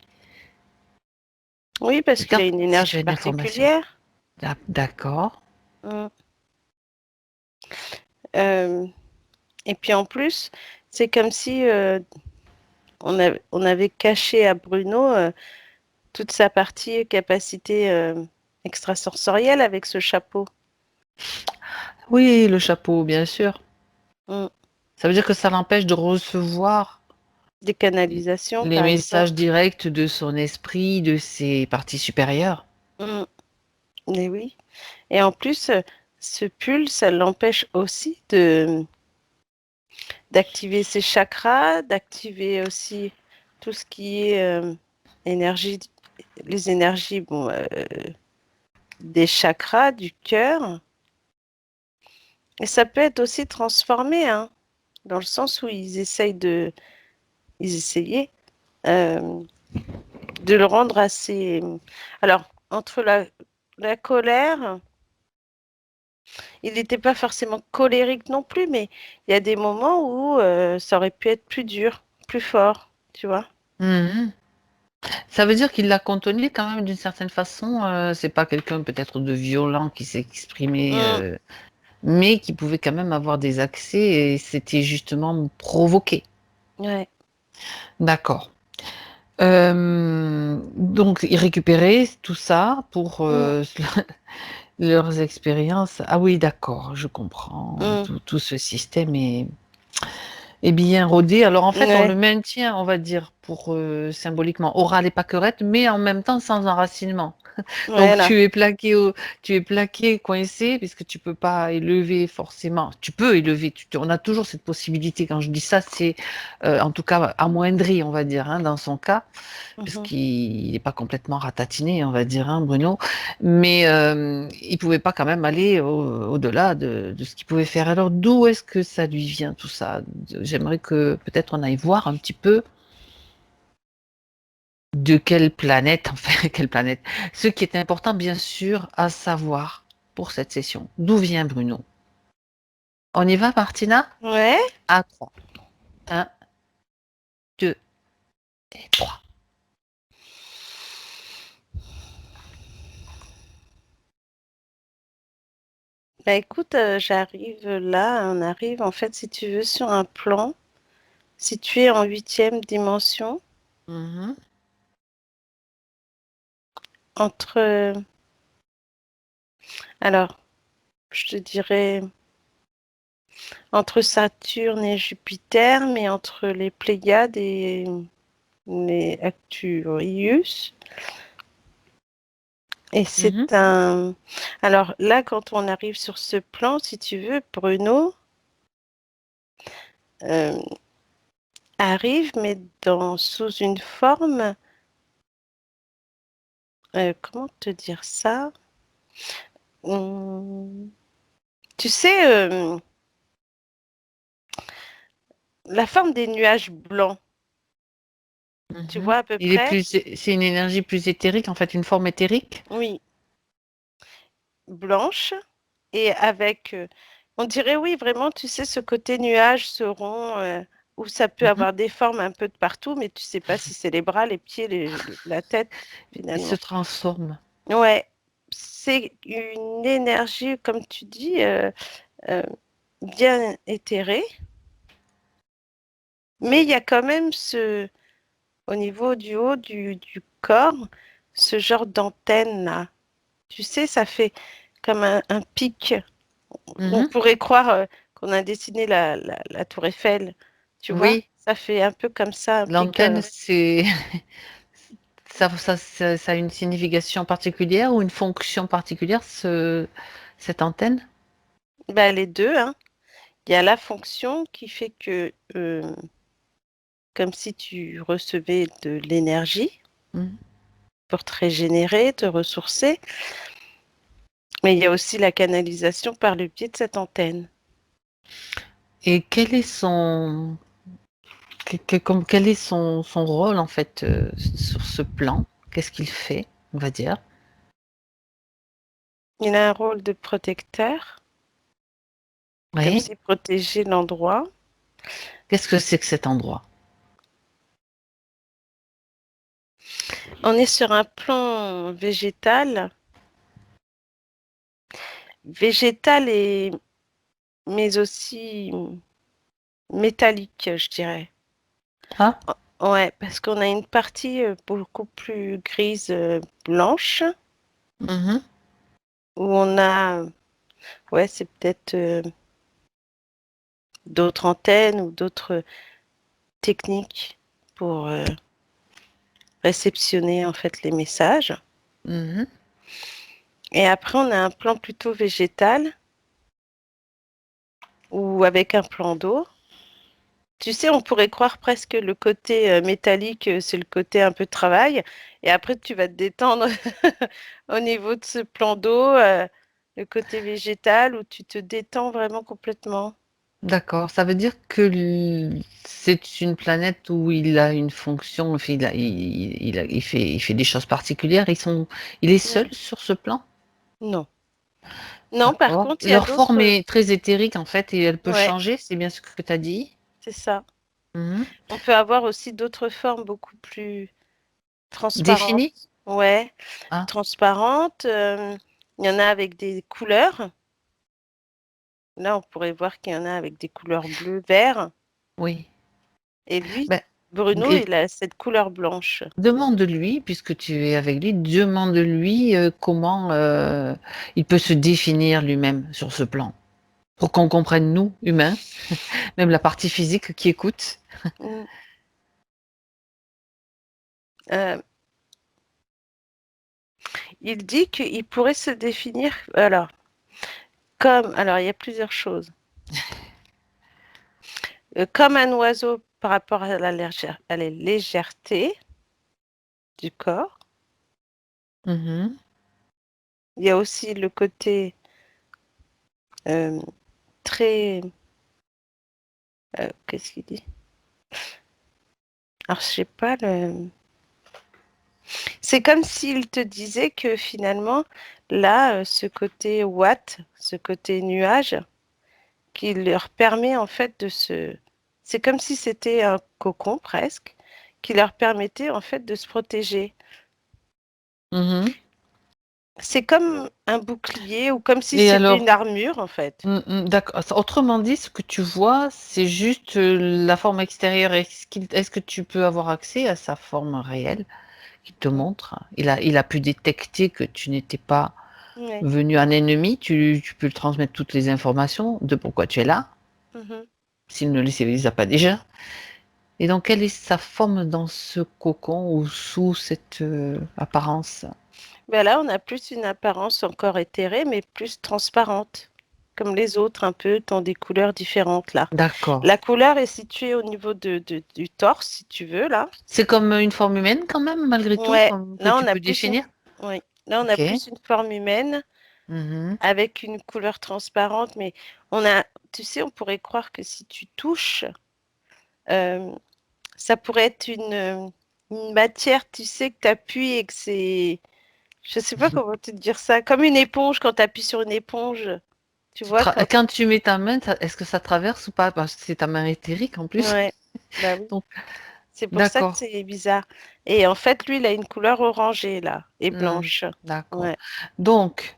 Oui, parce qu'il a une Si tu énergie as une information. particulière. D'accord. Mm. Euh, et puis en plus, c'est comme si on avait caché à Bruno toute sa partie capacité extrasensorielle avec ce chapeau. Oui, le chapeau, bien sûr. Mm. Ça veut dire que ça l'empêche de recevoir Des canalisations, les par messages exemple. directs de son esprit, de ses parties supérieures. Mm. Mais oui. Et en plus, ce pull, ça l'empêche aussi de d'activer ses chakras, d'activer aussi tout ce qui est énergie, les énergies bon, des chakras, du cœur. Et ça peut être aussi transformé, hein, dans le sens où ils essayaient euh, de le rendre assez. Alors, entre la colère, il n'était pas forcément colérique non plus, mais il y a des moments où ça aurait pu être plus dur, plus fort, tu vois. Mhm. Ça veut dire qu'il l'a contenu quand même d'une certaine façon. C'est pas quelqu'un peut-être de violent qui s'est exprimé, Mm, mais qui pouvait quand même avoir des accès et c'était justement provoqué. ouais. D'accord. Donc, ils récupéraient tout ça pour Mm, leurs expériences. Ah oui, d'accord, je comprends. mm, Tout ce système est bien rodé. Alors, en fait, on le ouais. maintient, on va dire, pour symboliquement, aura les pâquerettes, mais en même temps sans enracinement. Donc Voilà. tu es plaqué, coincé, puisque tu peux pas élever forcément. Tu peux élever, on a toujours cette possibilité. Quand je dis ça, c'est en tout cas amoindri, on va dire, hein, dans son cas, parce Mhm. qu'il n'est pas complètement ratatiné, on va dire, hein, Bruno. Mais il pouvait pas quand même aller au-delà de ce qu'il pouvait faire. Alors d'où est-ce que ça lui vient tout ça? J'aimerais que peut-être on aille voir un petit peu de quelle planète, enfin, quelle planète. Ce qui est important, bien sûr, à savoir pour cette session. D'où vient Bruno? On y va, Martina? Ouais. À 3. 1, 2 et 3. Bah écoute, j'arrive là, on arrive en fait, si tu veux, sur un plan situé en 8e dimension, Mhm, entre, alors, je te dirais, entre Saturne et Jupiter, mais entre les Pléiades et les Acturius. Et mhm. c'est un... Alors là, quand on arrive sur ce plan, si tu veux, Bruno euh, arrive, mais sous une forme, comment te dire ça? Hum, Tu sais, la forme des nuages blancs, tu Mhm. vois à peu Il est près? plus, c'est une énergie plus éthérique, en fait, une forme éthérique. Oui, blanche, et avec, on dirait oui, vraiment, tu sais, ce côté nuage, ce rond, où ça peut Mhm. avoir des formes un peu de partout, mais tu sais pas si c'est les bras, les pieds, la tête, Il se finalement. transforme. Ouais, c'est une énergie, comme tu dis, euh, bien éthérée, mais il y a quand même au niveau du haut du corps, ce genre d'antenne là. Tu sais, ça fait comme un pic. On Mhm. pourrait croire qu'on a dessiné la tour Eiffel, tu vois? Oui, Ça fait un peu comme ça, un pic. l'antenne, c'est ça a une signification particulière ou une fonction particulière, cette antenne? Ben, les deux, hein. Il y a la fonction qui fait que, comme si tu recevais de l'énergie Mhm. pour te régénérer, te ressourcer, mais il y a aussi la canalisation par le biais de cette antenne. Et quel est quel est son rôle en fait sur ce plan? Qu'est-ce qu'il fait, on va dire? Il a un rôle de protecteur, comme Oui. s'il protégeait l'endroit. Qu'est-ce que c'est que cet endroit? On est sur un plan végétal, végétal et mais aussi métallique, je dirais. Ah, Ouais, parce qu'on a une partie beaucoup plus grise blanche mhm. où on a, ouais, c'est peut-être d'autres antennes ou d'autres techniques pour réceptionner en fait les messages. Mhm. Et après, on a un plan plutôt végétal ou avec un plan d'eau. Tu sais, on pourrait croire presque le côté métallique, c'est le côté un peu travail. Et après, tu vas te détendre au niveau de ce plan d'eau, le côté végétal, où tu te détends vraiment complètement. D'accord. Ça veut dire que c'est une planète où il a une fonction, enfin, il fait des choses particulières. Il est seul Ouais. sur ce plan? Non. Non, par D'accord. contre, il y a Leur forme d'autres. est très éthérique en fait et elle peut Ouais, changer, c'est bien ce que tu as dit? c'est ça. Mhm. On peut avoir aussi d'autres formes beaucoup plus transparentes. Défini? Ouais, Ah, transparentes. Il y en a avec des couleurs. Là, on pourrait voir qu'il y en a avec des couleurs bleu, vert. oui. Et lui, Ben, Bruno, et il a cette couleur blanche. demande-lui, puisque tu es avec lui, demande-lui comment il peut se définir lui-même sur ce plan, pour qu'on comprenne nous, humains, même la partie physique qui écoute. Mm. Euh, il dit qu'il pourrait se définir, alors il y a plusieurs choses. Comme un oiseau par rapport à à la légèreté du corps. Mhm. Il y a aussi le côté euh, très... qu'est-ce qu'il dit? Alors, je sais pas le... C'est comme s'il te disait que finalement, là, ce côté watt, ce côté nuage, qui leur permet en fait de se... C'est comme si c'était un cocon presque, qui leur permettait en fait de se protéger. Mhm. C'est comme un bouclier ou comme si Et c'était alors, une armure en fait. d'accord. Autrement dit, ce que tu vois, c'est juste la forme extérieure. Est-ce que tu peux avoir accès à sa forme réelle qui te montre? Il a pu détecter que tu n'étais pas Ouais. venu un ennemi. Tu peux lui transmettre toutes les informations de pourquoi tu es là, Mhm. s'il ne les a pas déjà. Et donc, quelle est sa forme dans ce cocon ou sous cette apparence? Ben là, on a plus une apparence encore éthérée, mais plus transparente, comme les autres, un peu, dans des couleurs différentes là. D'accord. La couleur est située au niveau du torse, si tu veux, là. C'est comme une forme humaine quand même, malgré tout, Ouais, comme que là, tu on a peux plus une... définir? Oui. Là, on a Ok. plus une forme humaine Mhm. avec une couleur transparente, mais on a, tu sais, on pourrait croire que si tu touches, euh, ça pourrait être une matière, tu sais, que tu appuies et que c'est... Je sais pas comment te dire ça. Comme une éponge, quand tu appuies sur une éponge. Tu vois, quand... Quand tu mets ta main, est-ce que ça traverse ou pas? Parce que c'est ta main éthérique en plus. Ouais, bah oui. Donc, C'est pour ça que d'accord. c'est bizarre. Et en fait, lui, il a une couleur orangée, là, et Hmm, blanche. d'accord. Ouais, Donc,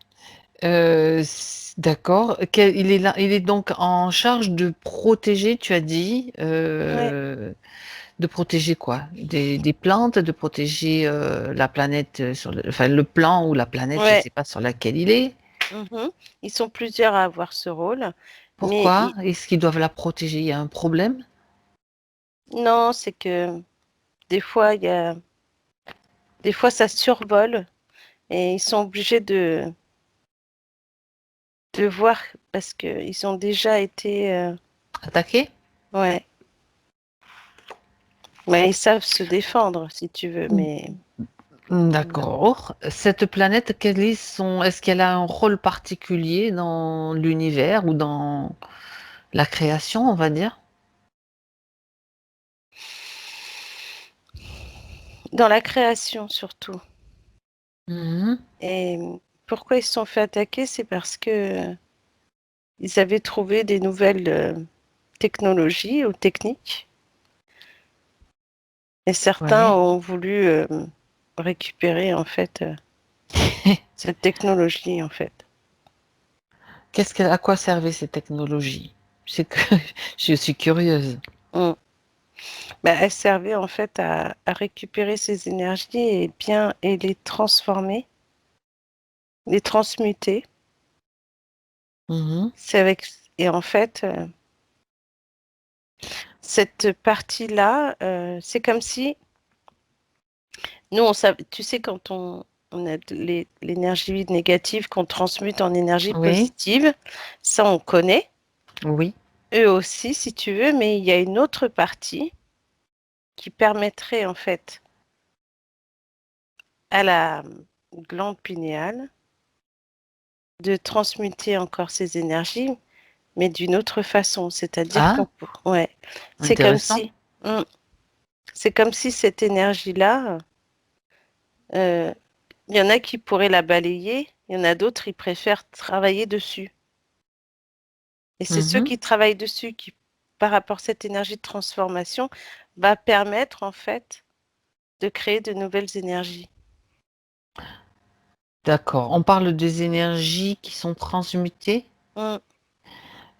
d'accord. Il est là, il est donc en charge de protéger, tu as dit, ouais. de protéger quoi? Des plantes, de protéger la planète enfin le plan ou la planète, je ne Ouais. sais pas sur laquelle il est. Mhm. Ils sont plusieurs à avoir ce rôle. Mais Pourquoi est-ce qu'ils doivent la protéger? Il y a un problème? non, c'est que des fois, il y a... des fois, ça survole et ils sont obligés de voir parce qu'ils ont déjà été... Attaqué? ouais. Mais ils savent se défendre, si tu veux. Mais D'accord. Cette planète, est-ce qu'elle a un rôle particulier dans l'univers ou dans la création, on va dire? dans la création, surtout. Mhm. Et pourquoi ils se sont fait attaquer? C'est parce que ils avaient trouvé des nouvelles technologies ou techniques. Et certains Ouais. ont voulu récupérer, en fait, cette technologie, en fait. À quoi servaient ces technologies? C'est que je suis curieuse. Mm. Ben, elles servaient, en fait, à récupérer ces énergies et bien, et les transformer, les transmuter. Mhm. C'est avec, et en fait, cette partie-là, c'est comme si nous, tu sais, quand on a de l'énergie négative qu'on transmute en énergie Oui, positive, ça on connaît, oui. eux aussi si tu veux, mais il y a une autre partie qui permettrait en fait à la glande pinéale de transmuter encore ces énergies, mais d'une autre façon, c'est-à-dire Ah, ouais, c'est comme intéressant. si, hmm, c'est comme si cette énergie-là, euh, il y en a qui pourraient la balayer, il y en a d'autres, ils préfèrent travailler dessus. Et c'est ceux Mhm. qui travaillent dessus qui, par rapport à cette énergie de transformation, va permettre en fait de créer de nouvelles énergies. D'accord. On parle des énergies qui sont transmutées. Mm.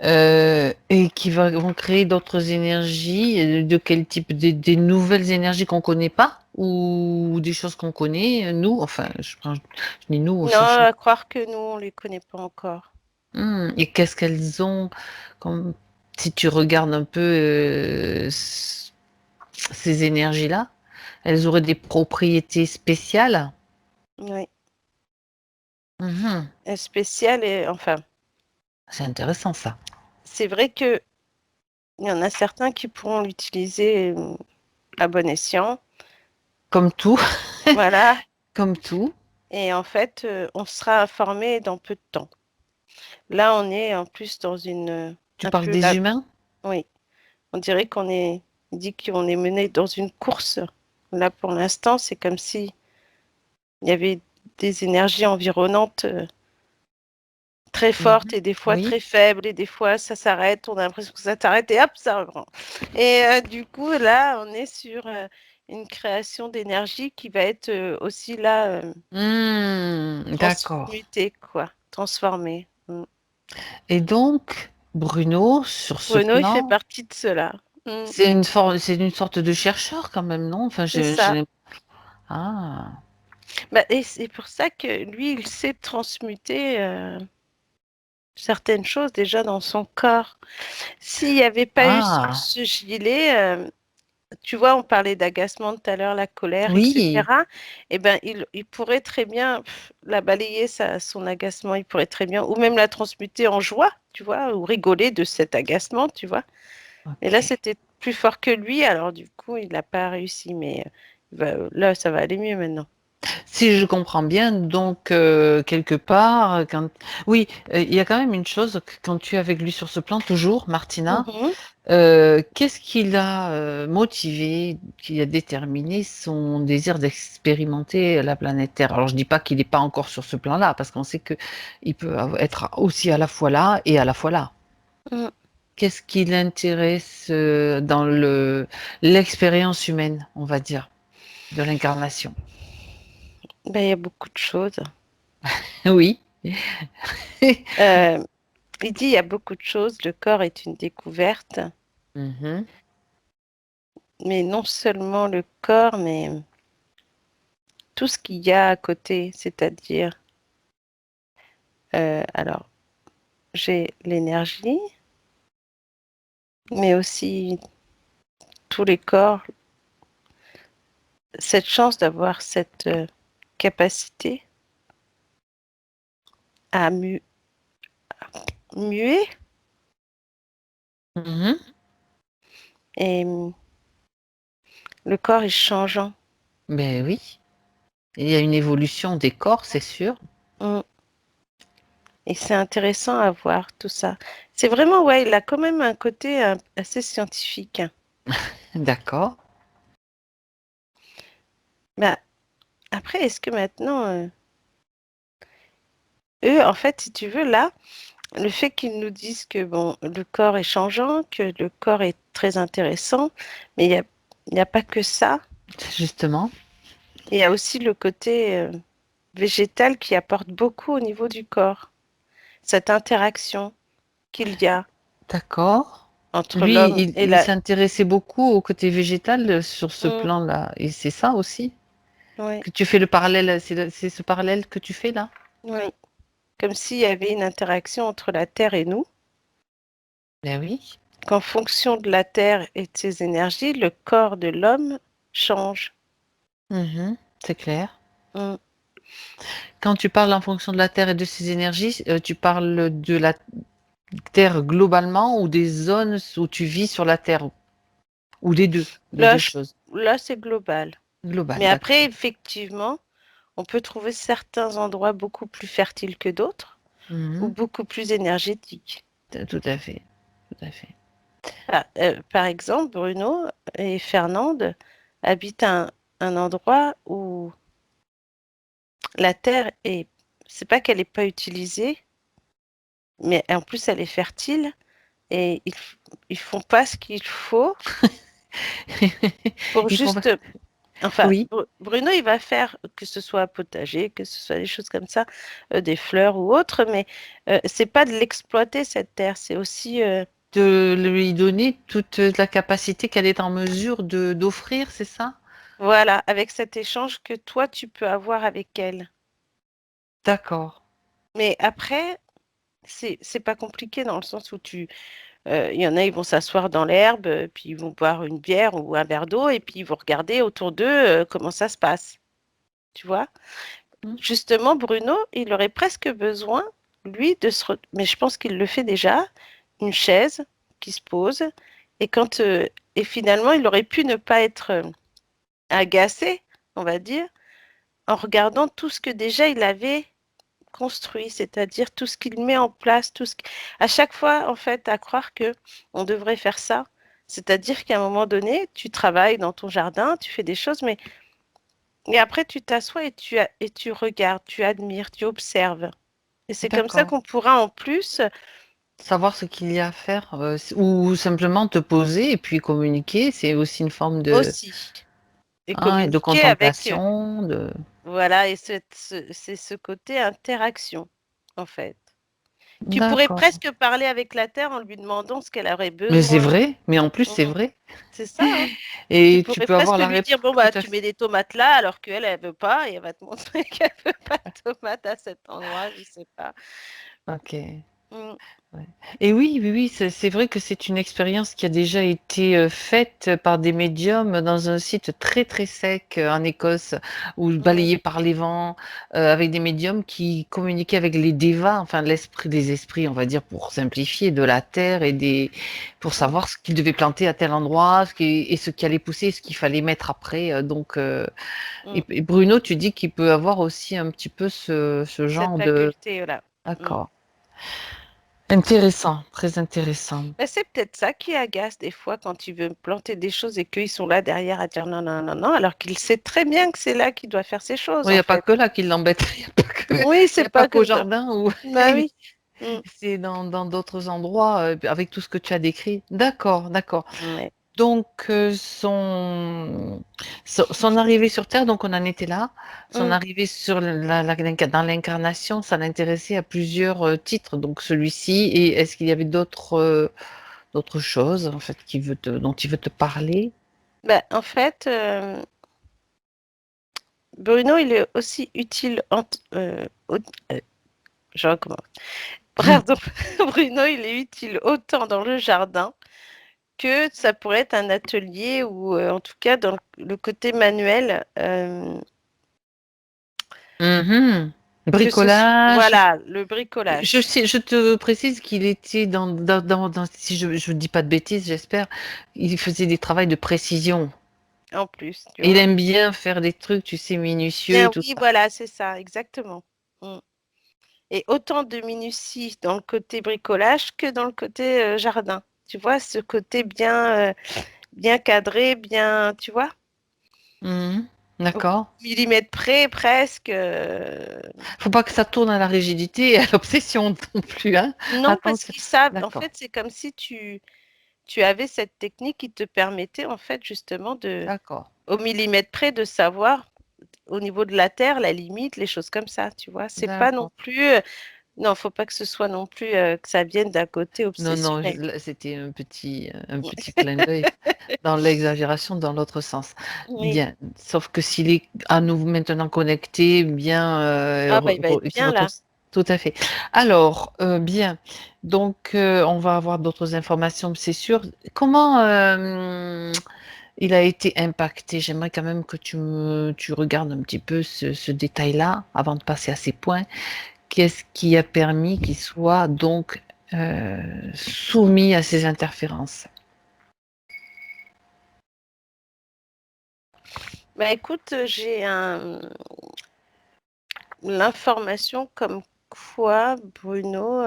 Et vont créer d'autres énergies, de quel type? Des nouvelles énergies qu'on connaît pas ou des choses qu'on connaît, nous, enfin, je dis nous au Non, sens. à croire que nous, on ne les connaît pas encore. Et qu'est-ce qu'elles ont comme, si tu regardes un peu ces énergies-là, Elles auraient des propriétés spéciales? Oui, Mmh. spéciales et enfin, C'est intéressant ça. c'est vrai qu'il y en a certains qui pourront l'utiliser à bon escient. Comme tout, Voilà. comme tout. Et en fait, on sera informé dans peu de temps. Là, on est en plus dans Tu un parles peu des là, humains? oui, on dirait il dit qu'on est mené dans une course. Là, pour l'instant, c'est comme si il y avait des énergies environnantes très fortes Mmh. et des fois Oui. très faibles et des fois ça s'arrête, on a l'impression que ça s'arrête et hop, ça reprend. Et du coup, là, on est sur une création d'énergie qui va être aussi là D'accord. transmutée, quoi, transformée. Mm. Et donc, Bruno, sur ce Bruno, il fait plan, partie de cela. Mm. c'est une sorte de chercheur quand même, non? Enfin, C'est ça. Ah! Bah, et c'est pour ça que lui, il sait transmuter certaines choses déjà dans son corps. S'il n'y avait pas eu Ah! ce gilet, tu vois, on parlait d'agacement tout à l'heure, la colère, Oui, etc. Eh ben, il pourrait très bien la balayer, son agacement, il pourrait très bien, ou même la transmuter en joie, tu vois, ou rigoler de cet agacement, tu vois. Et là, OK. c'était plus fort que lui, alors du coup, il n'a pas réussi, mais là, ça va aller mieux maintenant. Si je comprends bien, donc quelque part, quand oui, il y a quand même une chose, quand tu es avec lui sur ce plan, toujours, Martina, Mhm. qu'est-ce qui l'a, motivé, qui a déterminé son désir d'expérimenter la planète Terre? Alors je dis pas qu'il n'est pas encore sur ce plan-là, parce qu'on sait qu'il peut être aussi à la fois là et à la fois là. Mm. Qu'est-ce qui l'intéresse, dans l'expérience humaine, on va dire, de l'incarnation? Ben, il y a beaucoup de choses. Oui. Euh, il dit il y a beaucoup de choses, le corps est une découverte, Mmh. mais non seulement le corps, mais tout ce qu'il y a à côté, c'est-à-dire, alors, j'ai l'énergie, mais aussi tous les corps, cette chance d'avoir cette capacité à muer Mmh. et le corps est changeant. Beh, oui, il y a une évolution des corps, c'est sûr. Mm. Et c'est intéressant à voir tout ça. C'est vraiment, ouais, il a quand même un côté assez scientifique. D'accord. Bah, après, est-ce que maintenant, eux, en fait, si tu veux, là, le fait qu'ils nous disent que bon, le corps est changeant, que le corps est très intéressant, mais il y a pas que ça. Justement. Il y a aussi le côté végétal qui apporte beaucoup au niveau du corps. Cette interaction qu'il y a D'accord. entre Lui, l'homme et il la... s'intéressait beaucoup au côté végétal, sur ce Mm, plan-là et c'est ça aussi? oui, Que tu fais le parallèle, c'est ce parallèle que tu fais là? oui. Comme s'il y avait une interaction entre la Terre et nous, Ben oui. qu'en fonction de la Terre et de ses énergies, le corps de l'homme change. Mmh. C'est clair. Mm. Quand tu parles en fonction de la Terre et de ses énergies, tu parles de la Terre globalement ou des zones où tu vis sur la Terre? Ou des 2, des Là, 2 choses? là, c'est global. Global, Mais d'accord. après, effectivement, on peut trouver certains endroits beaucoup plus fertiles que d'autres ou Mmh. beaucoup plus énergétiques. Tout à fait, tout à fait. Ah, par exemple, Bruno et Fernande habitent un endroit où la terre est, c'est pas qu'elle n'est pas utilisée, mais en plus elle est fertile et ils font pas ce qu'il faut pour Ils font pas juste, enfin, oui, Bruno il va faire que ce soit potager, que ce soit des choses comme ça, des fleurs ou autres, mais c'est pas de l'exploiter cette terre, c'est aussi de lui donner toute la capacité qu'elle est en mesure de d'offrir, c'est ça? voilà, avec cet échange que toi tu peux avoir avec elle. D'accord. Mais après, c'est pas compliqué dans le sens où Il y en a, ils vont s'asseoir dans l'herbe, puis ils vont boire une bière ou un verre d'eau, et puis ils vont regarder autour d'eux comment ça se passe. Tu vois? Mm. Justement, Bruno, il aurait presque besoin, lui, mais je pense qu'il le fait déjà, une chaise qui se pose, et et finalement, il aurait pu ne pas être agacé, on va dire, en regardant tout ce que déjà il avait construit, c'est-à-dire tout ce qu'il met en place, à chaque fois, en fait, à croire que on devrait faire ça. C'est-à-dire qu'à un moment donné, tu travailles dans ton jardin, tu fais des choses, mais et après tu t'assois et tu regardes, tu admires, tu observes. Et c'est comme ça D'accord. qu'on pourra en plus Savoir ce qu'il y a à faire, ou simplement te poser et puis communiquer, c'est aussi une forme de, aussi et hein, de communiquer avec, contemplation, de... voilà, et c'est ce côté interaction, en fait. Tu pourrais D'accord. presque parler avec la terre en lui demandant ce qu'elle aurait Mais c'est besoin. vrai, mais en plus c'est Mhm. vrai. C'est ça, hein. Tu Et tu pourrais peux avoir presque la lui réponse dire, bon, tout bah, à tu fait. mets des tomates là, alors qu'elle, elle veut pas, et elle va te montrer qu'elle veut pas de tomates à cet endroit, je sais pas. Ok. Mm. Ouais. Et oui, oui, oui, c'est vrai que c'est une expérience qui a déjà été faite par des médiums dans un site très très sec en Écosse, ou Mhm. balayé par les vents, avec des médiums qui communiquaient avec les dévas, enfin l'esprit des esprits, on va dire pour simplifier, de la terre pour Mm. savoir ce qu'ils devaient planter à tel endroit, et ce qui allait pousser, et ce qu'il fallait mettre après. Mm. Et Bruno, tu dis qu'il peut avoir aussi un petit peu ce Cette genre de... faculté-là. Mm. D'accord. Intéressant, très intéressant. Mais c'est peut-être ça qui agace des fois quand tu veux planter des choses et qu'ils sont là derrière à dire non, non, non, non, alors qu'il sait très bien que c'est là qu'il doit faire ces choses, Il n'y en a pas fait. que là qui l'embête. Il n'y a pas que, Oui, y c'est a pas pas qu'au que... jardin ou Bah oui. Mm. c'est dans d'autres endroits avec tout ce que tu as décrit. D'accord, d'accord. Ouais. Donc son arrivée sur Terre, donc on en était là. Son Mm. arrivée sur dans l'incarnation, ça l'intéressait à plusieurs titres. Donc celui-ci, et est-ce qu'il y avait d'autres choses en fait dont il veut te parler? Bah, en fait, Bruno, il est aussi utile je recommence. Pardon. Bruno, il est utile autant dans le jardin que ça pourrait être un atelier ou en tout cas dans le côté manuel. Mhm. Bricolage. Voilà, le bricolage Je te précise qu'il était si je ne dis pas de bêtises, j'espère, il faisait des travaux de précision. en plus, tu Il vois. aime bien faire des trucs, tu sais, minutieux, Bien tout oui, ça. voilà, c'est ça, exactement. Mm. Et autant de minutie dans le côté bricolage que dans le côté jardin. Tu vois, ce côté bien cadré, bien, tu vois, Mhm. au D'accord. millimètre près presque. Faut pas que ça tourne à la rigidité et à l'obsession non plus, hein. Non, parce Attention. qu'ils savent, en D'accord. fait, c'est comme si tu avais cette technique qui te permettait, en fait, justement, D'accord. au millimètre près, de savoir au niveau de la terre, la limite, les choses comme ça, tu vois. C'est pas non D'accord. plus, non, faut pas que ce soit non plus, que ça vienne d'un côté Non, non, obsessionnel. là, c'était un petit clin d'œil dans l'exagération, dans l'autre sens. Oui. Bien. Sauf que s'il est à nouveau maintenant connecté, bien, Ah bah il va être il se bien retrouve là. tout à fait. Alors, bien. Donc, on va avoir d'autres informations, c'est sûr. Comment il a été impacté? J'aimerais quand même que tu regardes un petit peu ce détail-là avant de passer à ces points. Qu'est-ce qui a permis qu'il soit donc soumis à ces interférences? Bah écoute, j'ai l'information comme quoi Bruno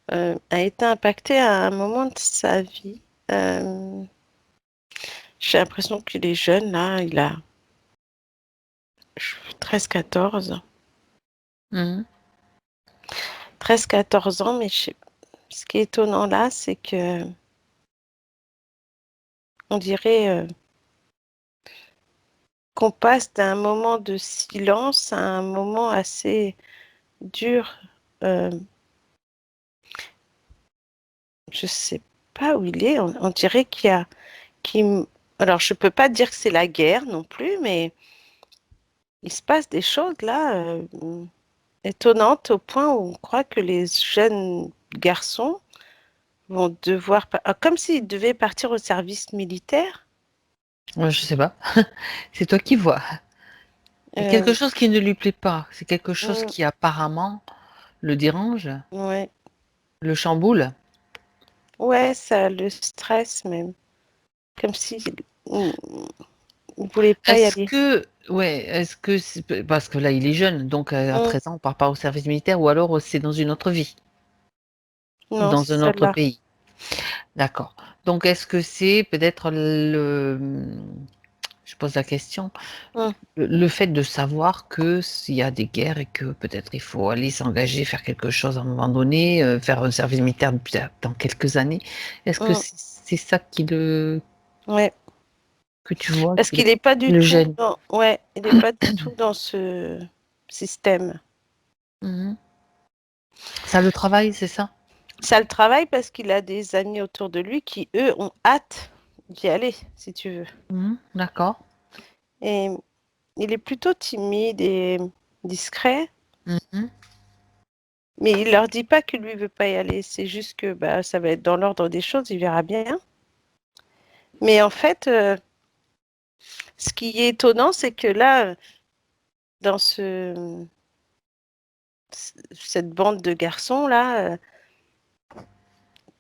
a été impacté à un moment de sa vie. Euh, j'ai l'impression qu'il est jeune là, il a 13-14. Mhm. 13-14 ans, mais ce qui est étonnant là, c'est que on dirait qu'on passe d'un moment de silence à un moment assez dur. Euh, je sais pas où il est. On dirait alors je peux pas dire que c'est la guerre non plus, mais il se passe des choses là étonnantes au point où on croit que les jeunes garçons vont devoir, comme s'ils devaient partir au service militaire. Je sais pas. C'est toi qui vois. Il y a quelque chose qui ne lui plaît pas. C'est quelque chose qui apparemment le dérange, Ouais. le chamboule. Ouais, ça le stresse même. Comme si il voulait pas y aller. Est-ce que parce que là il est jeune, donc à 13 ans on part pas au service militaire, ou alors c'est dans une autre vie, Non, dans c'est un autre celle-là. pays. D'accord. Donc est-ce que c'est peut-être je pose la question, le fait de savoir que s'il y a des guerres et que peut-être il faut aller s'engager, faire quelque chose à un moment donné, faire un service militaire dans quelques années, est-ce que c'est ça Ouais. que tu vois, Parce qu'il n'est pas du le tout gêne? il n'est pas du tout dans ce système. Ça le travaille, c'est ça? Ça le travaille parce qu'il a des amis autour de lui qui, eux, ont hâte d'y aller, si tu veux. D'accord. Et il est plutôt timide et discret, mais il leur dit pas que lui veut pas y aller. C'est juste que ça va être dans l'ordre des choses, il verra bien. Mais en fait, ce qui est étonnant, c'est que là, dans cette bande de garçons là,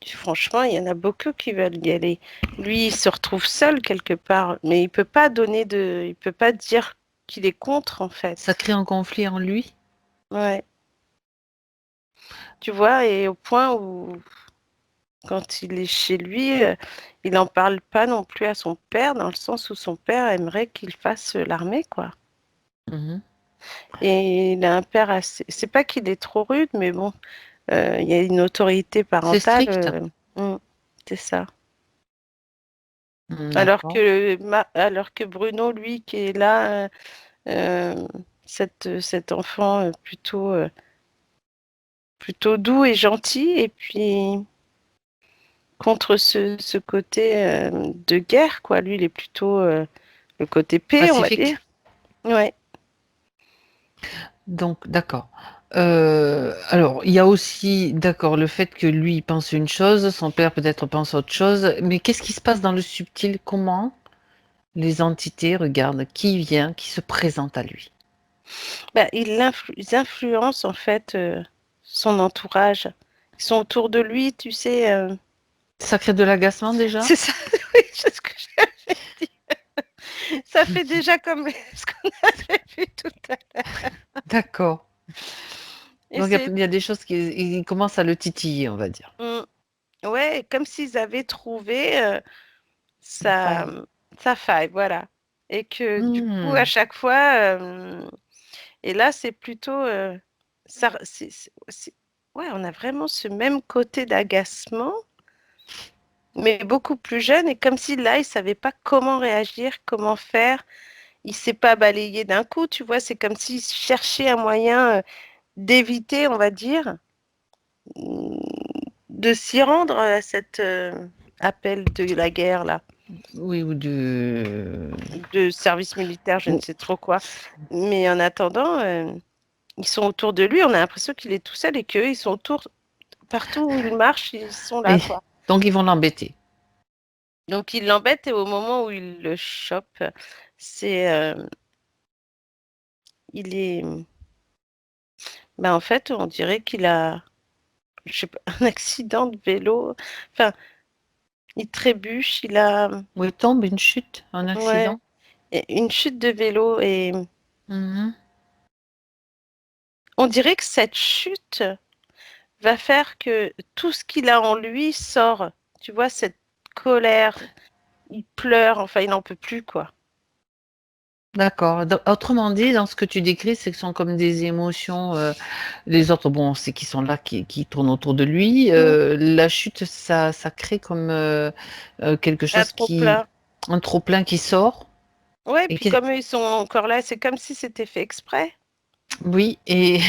franchement, il y en a beaucoup qui veulent y aller. Lui, il se retrouve seul quelque part, mais il peut pas dire qu'il est contre en fait. Ça crée un conflit en lui? Ouais. Tu vois, et au point où quand il est chez lui, il n'en parle pas non plus à son père, dans le sens où son père aimerait qu'il fasse l'armée, quoi. Et il a un père assez. C'est pas qu'il est trop rude, mais bon, il y a une autorité C'est parentale. strict? C'est ça. Alors D'accord. que Bruno, lui, qui est là, cet enfant plutôt doux et gentil, et puis contre ce côté de guerre, quoi. Lui, il est plutôt le côté paix, on va Pacifique? dire. Ouais. Donc, d'accord. Alors, il y a aussi, d'accord, le fait que lui il pense une chose, son père peut-être pense autre chose, mais qu'est-ce qui se passe dans le subtil? Comment les entités regardent qui vient, qui se présente à lui? Ils influencent en fait son entourage. Ils sont autour de lui, tu sais. Ça crée de l'agacement déjà? C'est ça, oui, c'est ce que j'avais dit. Ça fait déjà comme ce qu'on avait vu tout à l'heure. D'accord. Et Donc, il y a des choses qui ils commencent à le titiller, on va dire. Ouais, comme s'ils avaient trouvé Une sa, faille. sa faille, voilà. Et que du coup, à chaque fois, et là, c'est plutôt, ouais, on a vraiment ce même côté d'agacement, mais beaucoup plus jeune, et comme si là, il savait pas comment réagir, comment faire. Il s'est pas balayé d'un coup, tu vois, c'est comme s'il cherchait un moyen d'éviter, on va dire, mm, de s'y rendre à cet appel de la guerre, là. Oui, ou De service militaire, je ne sais trop quoi. Mais en attendant, ils sont autour de lui. On a l'impression qu'il est tout seul et qu'eux, ils sont autour. Partout où il marche, ils sont là, Et quoi. donc, ils vont l'embêter. Donc, il l'embête et au moment où il le chope, c'est, il est, en fait, on dirait qu'il a, je sais pas, un accident de vélo. Enfin, il trébuche, il a, Où il tombe, une chute, un ouais, accident. une chute de vélo et Mhm. on dirait que cette chute va faire que tout ce qu'il a en lui sort. Tu vois, cette colère, il pleure, enfin, il n'en peut plus, quoi. D'accord. Autrement dit, dans ce que tu décris, c'est que ce sont comme des émotions. Les autres, bon, c'est qu'ils sont là, qui tournent autour de lui. La chute, ça crée comme quelque Un chose trop plein. un trop-plein qui sort. Ouais, Et puis comme eux, ils sont encore là, c'est comme si c'était fait exprès. oui, et,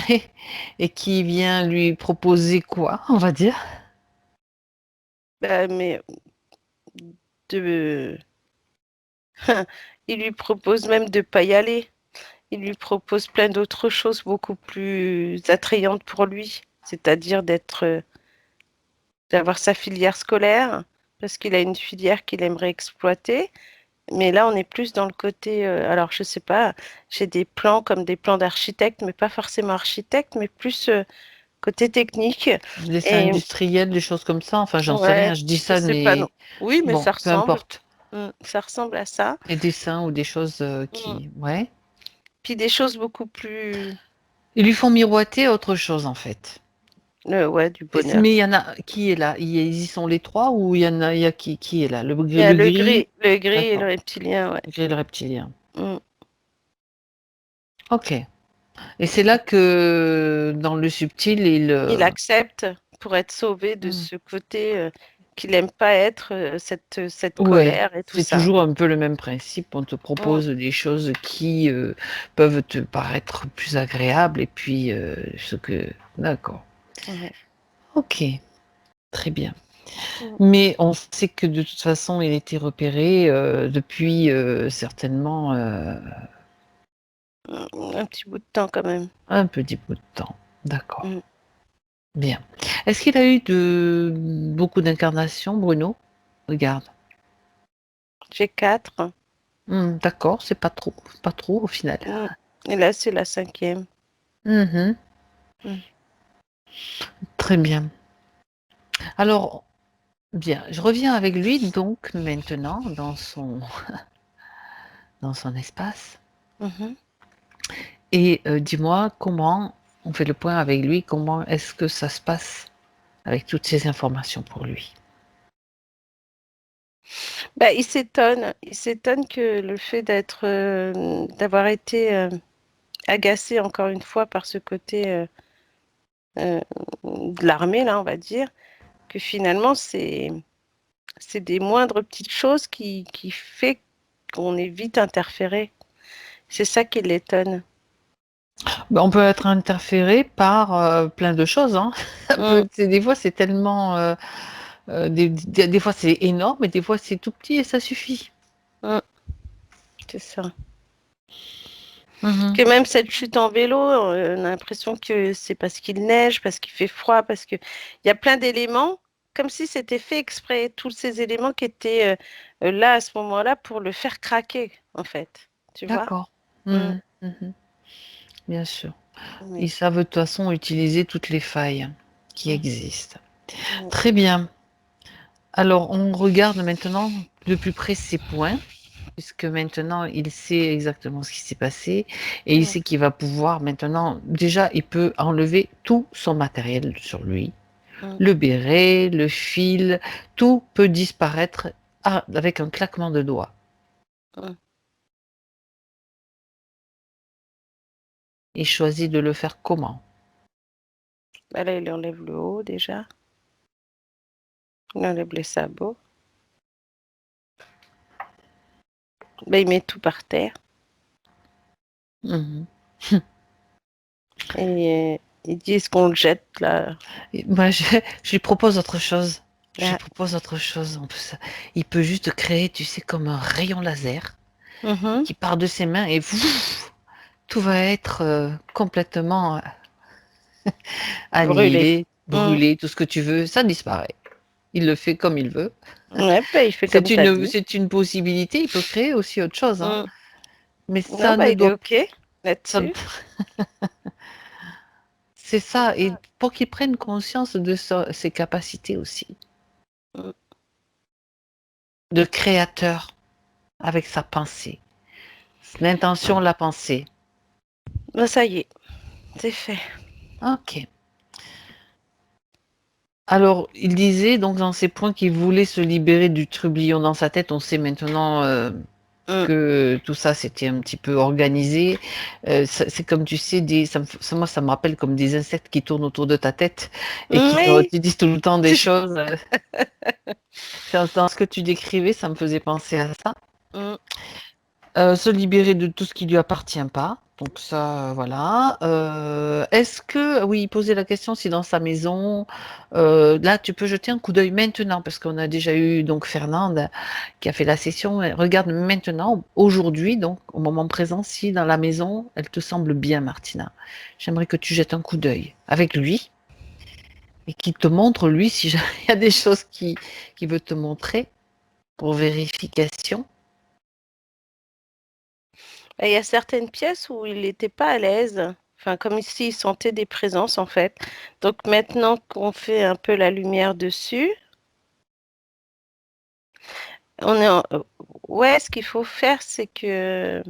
et qui vient lui proposer quoi, on va dire? Mais de... il lui propose même de pas y aller. Il lui propose plein d'autres choses beaucoup plus attrayantes pour lui, c'est-à-dire d'être d'avoir sa filière scolaire, parce qu'il a une filière qu'il aimerait exploiter. Mais là, on est plus dans le côté, alors je sais pas, j'ai des plans comme des plans d'architecte, mais pas forcément architecte, mais plus côté technique. Des dessins Et industriels, des choses comme ça. Enfin, j'en sais ouais, rien. Je dis je ça, sais pas, non. mais Oui, mais bon, ça peu ressemble. importe. Ça ressemble à ça. Des dessins ou des choses Mm. qui, ouais. Puis des choses beaucoup plus, Ils lui font miroiter autre chose en fait. ouais, du bonheur. Mais il y en a qui est là? Ils y sont les trois ou il y a qui est là? Il y a Le gris, le gris et le d'accord. reptilien, ouais. Le gris et le reptilien. Mm. Ok. Et c'est là que dans le subtil, Il accepte pour être sauvé de Hmm. ce côté qu'il n'aime pas être, cette Ouais, colère et tout c'est ça. toujours un peu le même principe. On te Mm. propose des choses qui peuvent te paraître plus agréables et puis ce que... D'accord. Ouais. Ok, très bien. Mm. Mais on sait que de toute façon, il était repéré depuis certainement Un petit bout de temps quand même. un petit bout de temps. D'accord. Mm. Bien. Est-ce qu'il a eu beaucoup d'incarnations, Bruno? Regarde. J'ai 4. D'accord, c'est pas trop au final. Mm. Et là, c'est la 5e. Mhm, Mm. très bien. Alors, bien, je reviens avec lui donc maintenant dans son espace. Mhm. Et dis-moi comment on fait le point avec lui, comment est-ce que ça se passe avec toutes ces informations pour lui. Bah, il s'étonne que le fait d'avoir été agacé encore une fois par ce côté de l'armée, là, on va dire, que finalement, c'est des moindres petites choses qui fait qu'on est vite interféré. C'est ça qui l'étonne. Ben, on peut être interféré par plein de choses, hein. Mm. Des fois, c'est tellement, des fois c'est énorme, et des fois c'est tout petit et ça suffit. Mm. C'est ça. Mhm. Que même cette chute en vélo, on a l'impression que c'est parce qu'il neige, parce qu'il fait froid, parce que il y a plein d'éléments, comme si c'était fait exprès, tous ces éléments qui étaient là à ce moment-là pour le faire craquer, en fait. Tu vois? D'accord. Mm. Mhm, mhm. Bien sûr. Oui. Ils savent de toute façon utiliser toutes les failles qui Mm. existent. Mm. Très bien. Alors, on regarde maintenant de plus près ces points, puisque maintenant il sait exactement ce qui s'est passé et il Mm. sait qu'il va pouvoir maintenant, déjà, il peut enlever tout son matériel sur lui. Mm. Le béret, le fil, tout peut disparaître avec un claquement de doigts. Mm. Il choisit de le faire comment? Bah là, il enlève le haut déjà. Il enlève les sabots. Bah, il met tout par terre. Mhm. Et il dit, est-ce qu'on le jette là? Et moi, je lui propose autre chose. Je lui Ah. propose autre chose. Il peut juste créer, tu sais, comme un rayon laser Mhm. qui part de ses mains et tout va être complètement Brûlé. annihilé, Mm. brûlé, tout ce que tu veux, ça disparaît. Il le fait comme il veut. Ouais, bah, il fait comme tu as dit. C'est une possibilité. Il peut créer aussi autre chose, hein. Mm. Mais Non, ça bah, ne il est doit OK ça- là-dessus. c'est ça. Et pour qu'il prenne conscience de ses capacités aussi, Mm. de créateur avec sa pensée. L'intention, la pensée. Bah, ça y est, c'est fait. Ok. Alors, il disait donc dans ses points qu'il voulait se libérer du trublion dans sa tête. On sait maintenant Mm. que tout ça c'était un petit peu organisé. C'est comme tu sais, moi ça me rappelle comme des insectes qui tournent autour de ta tête et Oui. te disent tout le temps des choses. Dans ce que tu décrivais, ça me faisait penser à ça. Mm. Se libérer de tout ce qui lui appartient pas. Donc ça, voilà. Est-ce que, oui, il posait la question si dans sa maison, là, tu peux jeter un coup d'œil maintenant, parce qu'on a déjà eu donc Fernande qui a fait la session. Regarde maintenant, aujourd'hui, donc au moment présent, si dans la maison, elle te semble bien, Martina. J'aimerais que tu jettes un coup d'œil avec lui. et qui te montre, lui, si jamais il y a des choses qui veut te montrer pour vérification. Il y a certaines pièces où il n'était pas à l'aise. Enfin, comme ici, il sentait des présences, en fait. Donc, maintenant qu'on fait un peu la lumière dessus, ouais, ce qu'il faut faire, c'est que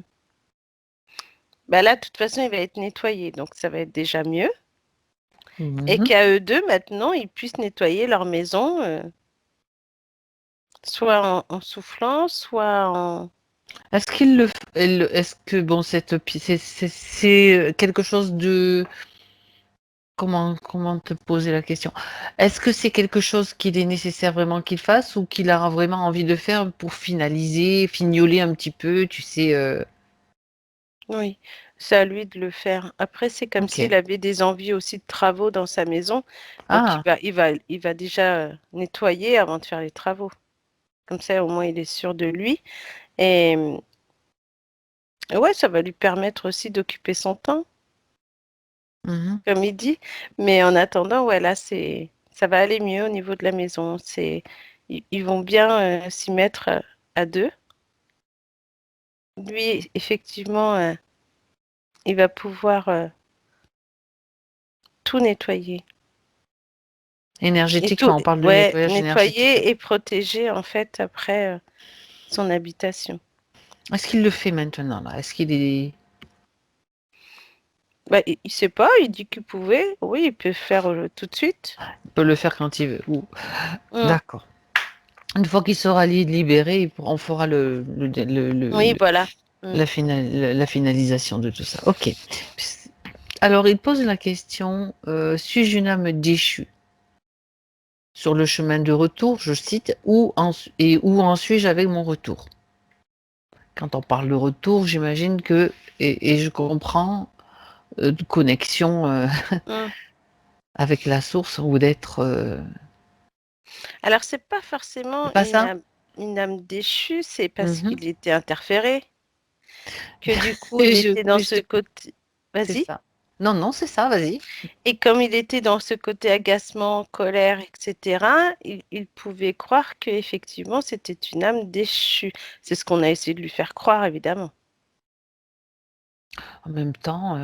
là, de toute façon, il va être nettoyé. Donc, ça va être déjà mieux. Et qu'à eux deux, maintenant, ils puissent nettoyer leur maison, soit en soufflant, soit en... Est-ce est-ce que bon cette c'est quelque chose de comment te poser la question? Est-ce que c'est quelque chose qu'il est nécessaire vraiment qu'il fasse ou qu'il a vraiment envie de faire pour finaliser, fignoler un petit peu, tu sais? Oui, c'est à lui de le faire. Après, c'est comme s'il OK. avait des envies aussi de travaux dans sa maison. Donc, Ah! il va déjà nettoyer avant de faire les travaux. Comme ça, au moins, il est sûr de lui. Et ouais, ça va lui permettre aussi d'occuper son temps, Mmh. comme il dit. Mais en attendant, ouais, là, ça va aller mieux au niveau de la maison. Ils vont bien s'y mettre à deux. Lui, effectivement, il va pouvoir tout nettoyer. Et tout, Énergétiquement, on parle de ouais, nettoyage énergétique. nettoyer et protéger en fait après son habitation. Est-ce qu'il le fait maintenant là? Est-ce qu'il est Il sait pas, il dit qu'il pouvait. Oui, il peut faire tout de suite. il peut le faire quand il veut ou Mm. d'accord. Une fois qu'il sera libéré, on fera Oui, voilà. Mm. la finalisation de tout ça. OK. Alors il pose la question, «Suis-je une âme déchue? Sur le chemin de retour», je cite, «Où en suis-je avec mon retour?» Quand on parle de retour, j'imagine que et je comprends, de connexion, Mm. avec la source ou d'être, Alors, c'est pas c'est forcément pas ça? une âme déchue, c'est parce Mmh. qu'il était interféré, que du coup, il Et était dans je ce t'écoute, côté. c'est Vas-y. ça. Non, non, c'est ça, vas-y. Et comme il était dans ce côté agacement, colère, etc., il pouvait croire qu'effectivement, c'était une âme déchue. C'est ce qu'on a essayé de lui faire croire, évidemment. En même temps,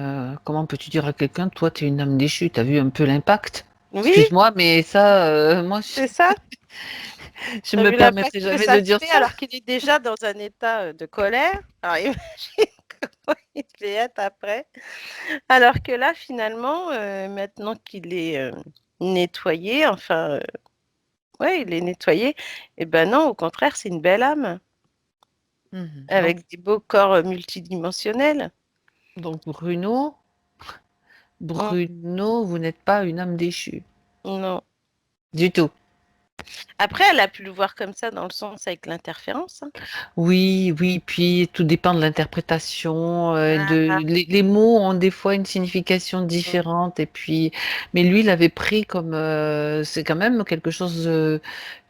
comment peux-tu dire à quelqu'un: «Toi, tu es une âme déchue», tu as vu un peu l'impact? Oui, Excuse-moi, mais ça, moi, c'est ça. je Tu as me vu l'impact permettrai que jamais ça de dire fait ça. alors qu'il est déjà dans un état de colère. Alors imagine comment il devait être après. Alors que là, finalement, maintenant qu'il est nettoyé, enfin, ouais, il est nettoyé, et ben non, au contraire, c'est une belle âme Mmh. avec des beaux corps multidimensionnels. Donc Mm, Bruno, vous n'êtes pas une âme déchue, non. du tout? Après, elle a pu le voir comme ça dans le sens avec l'interférence, hein. Oui, oui, puis tout dépend de l'interprétation, Ah, les mots ont des fois une signification mm, différente et puis mais lui, il l'avait pris comme, c'est quand même quelque chose,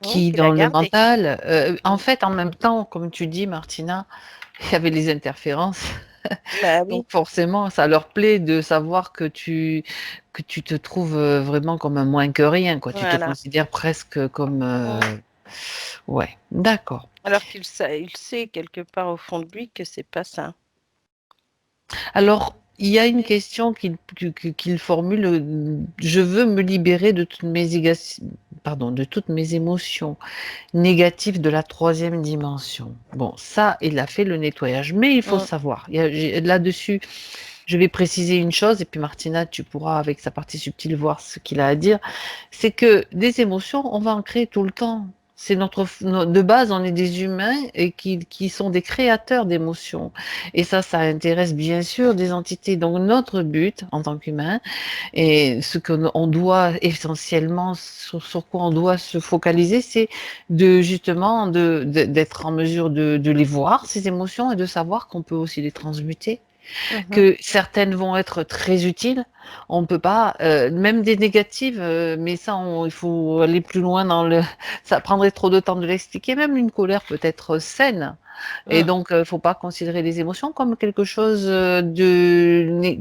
qui qu'il a dans le gardé. mental, en Mm. fait, en même temps, comme tu dis Martina, il y avait les interférences. Bah Donc oui. forcément, ça leur plaît de savoir que tu te trouves, vraiment comme un moins que rien, quoi. Tu te Voilà. considères presque comme, Mm. ouais, d'accord. Alors il sait quelque part au fond de lui que c'est pas ça. Alors, il y a une question qu'il formule, «Je veux me libérer de toutes mes de toutes mes émotions négatives de la troisième dimension». Bon, ça, il a fait le nettoyage, mais il faut Mm. savoir, il y a là-dessus, je vais préciser une chose et puis Martina, tu pourras avec sa partie subtile voir ce qu'il a à dire. C'est que des émotions, on va en créer tout le temps. C'est de base, on est des humains et qui sont des créateurs d'émotions. Et ça intéresse bien sûr des entités. Donc notre but en tant qu'humain et ce qu'on doit essentiellement, sur quoi on doit se focaliser, c'est de justement d'être en mesure de les voir, ces émotions, et de savoir qu'on peut aussi les transmuter, Mhm. que certaines vont être très utiles. On ne peut pas, même des négatives, mais ça, il faut aller plus loin dans le. Ça prendrait trop de temps de l'expliquer. Même une colère peut être saine. Et Mm. donc, faut pas considérer les émotions comme quelque chose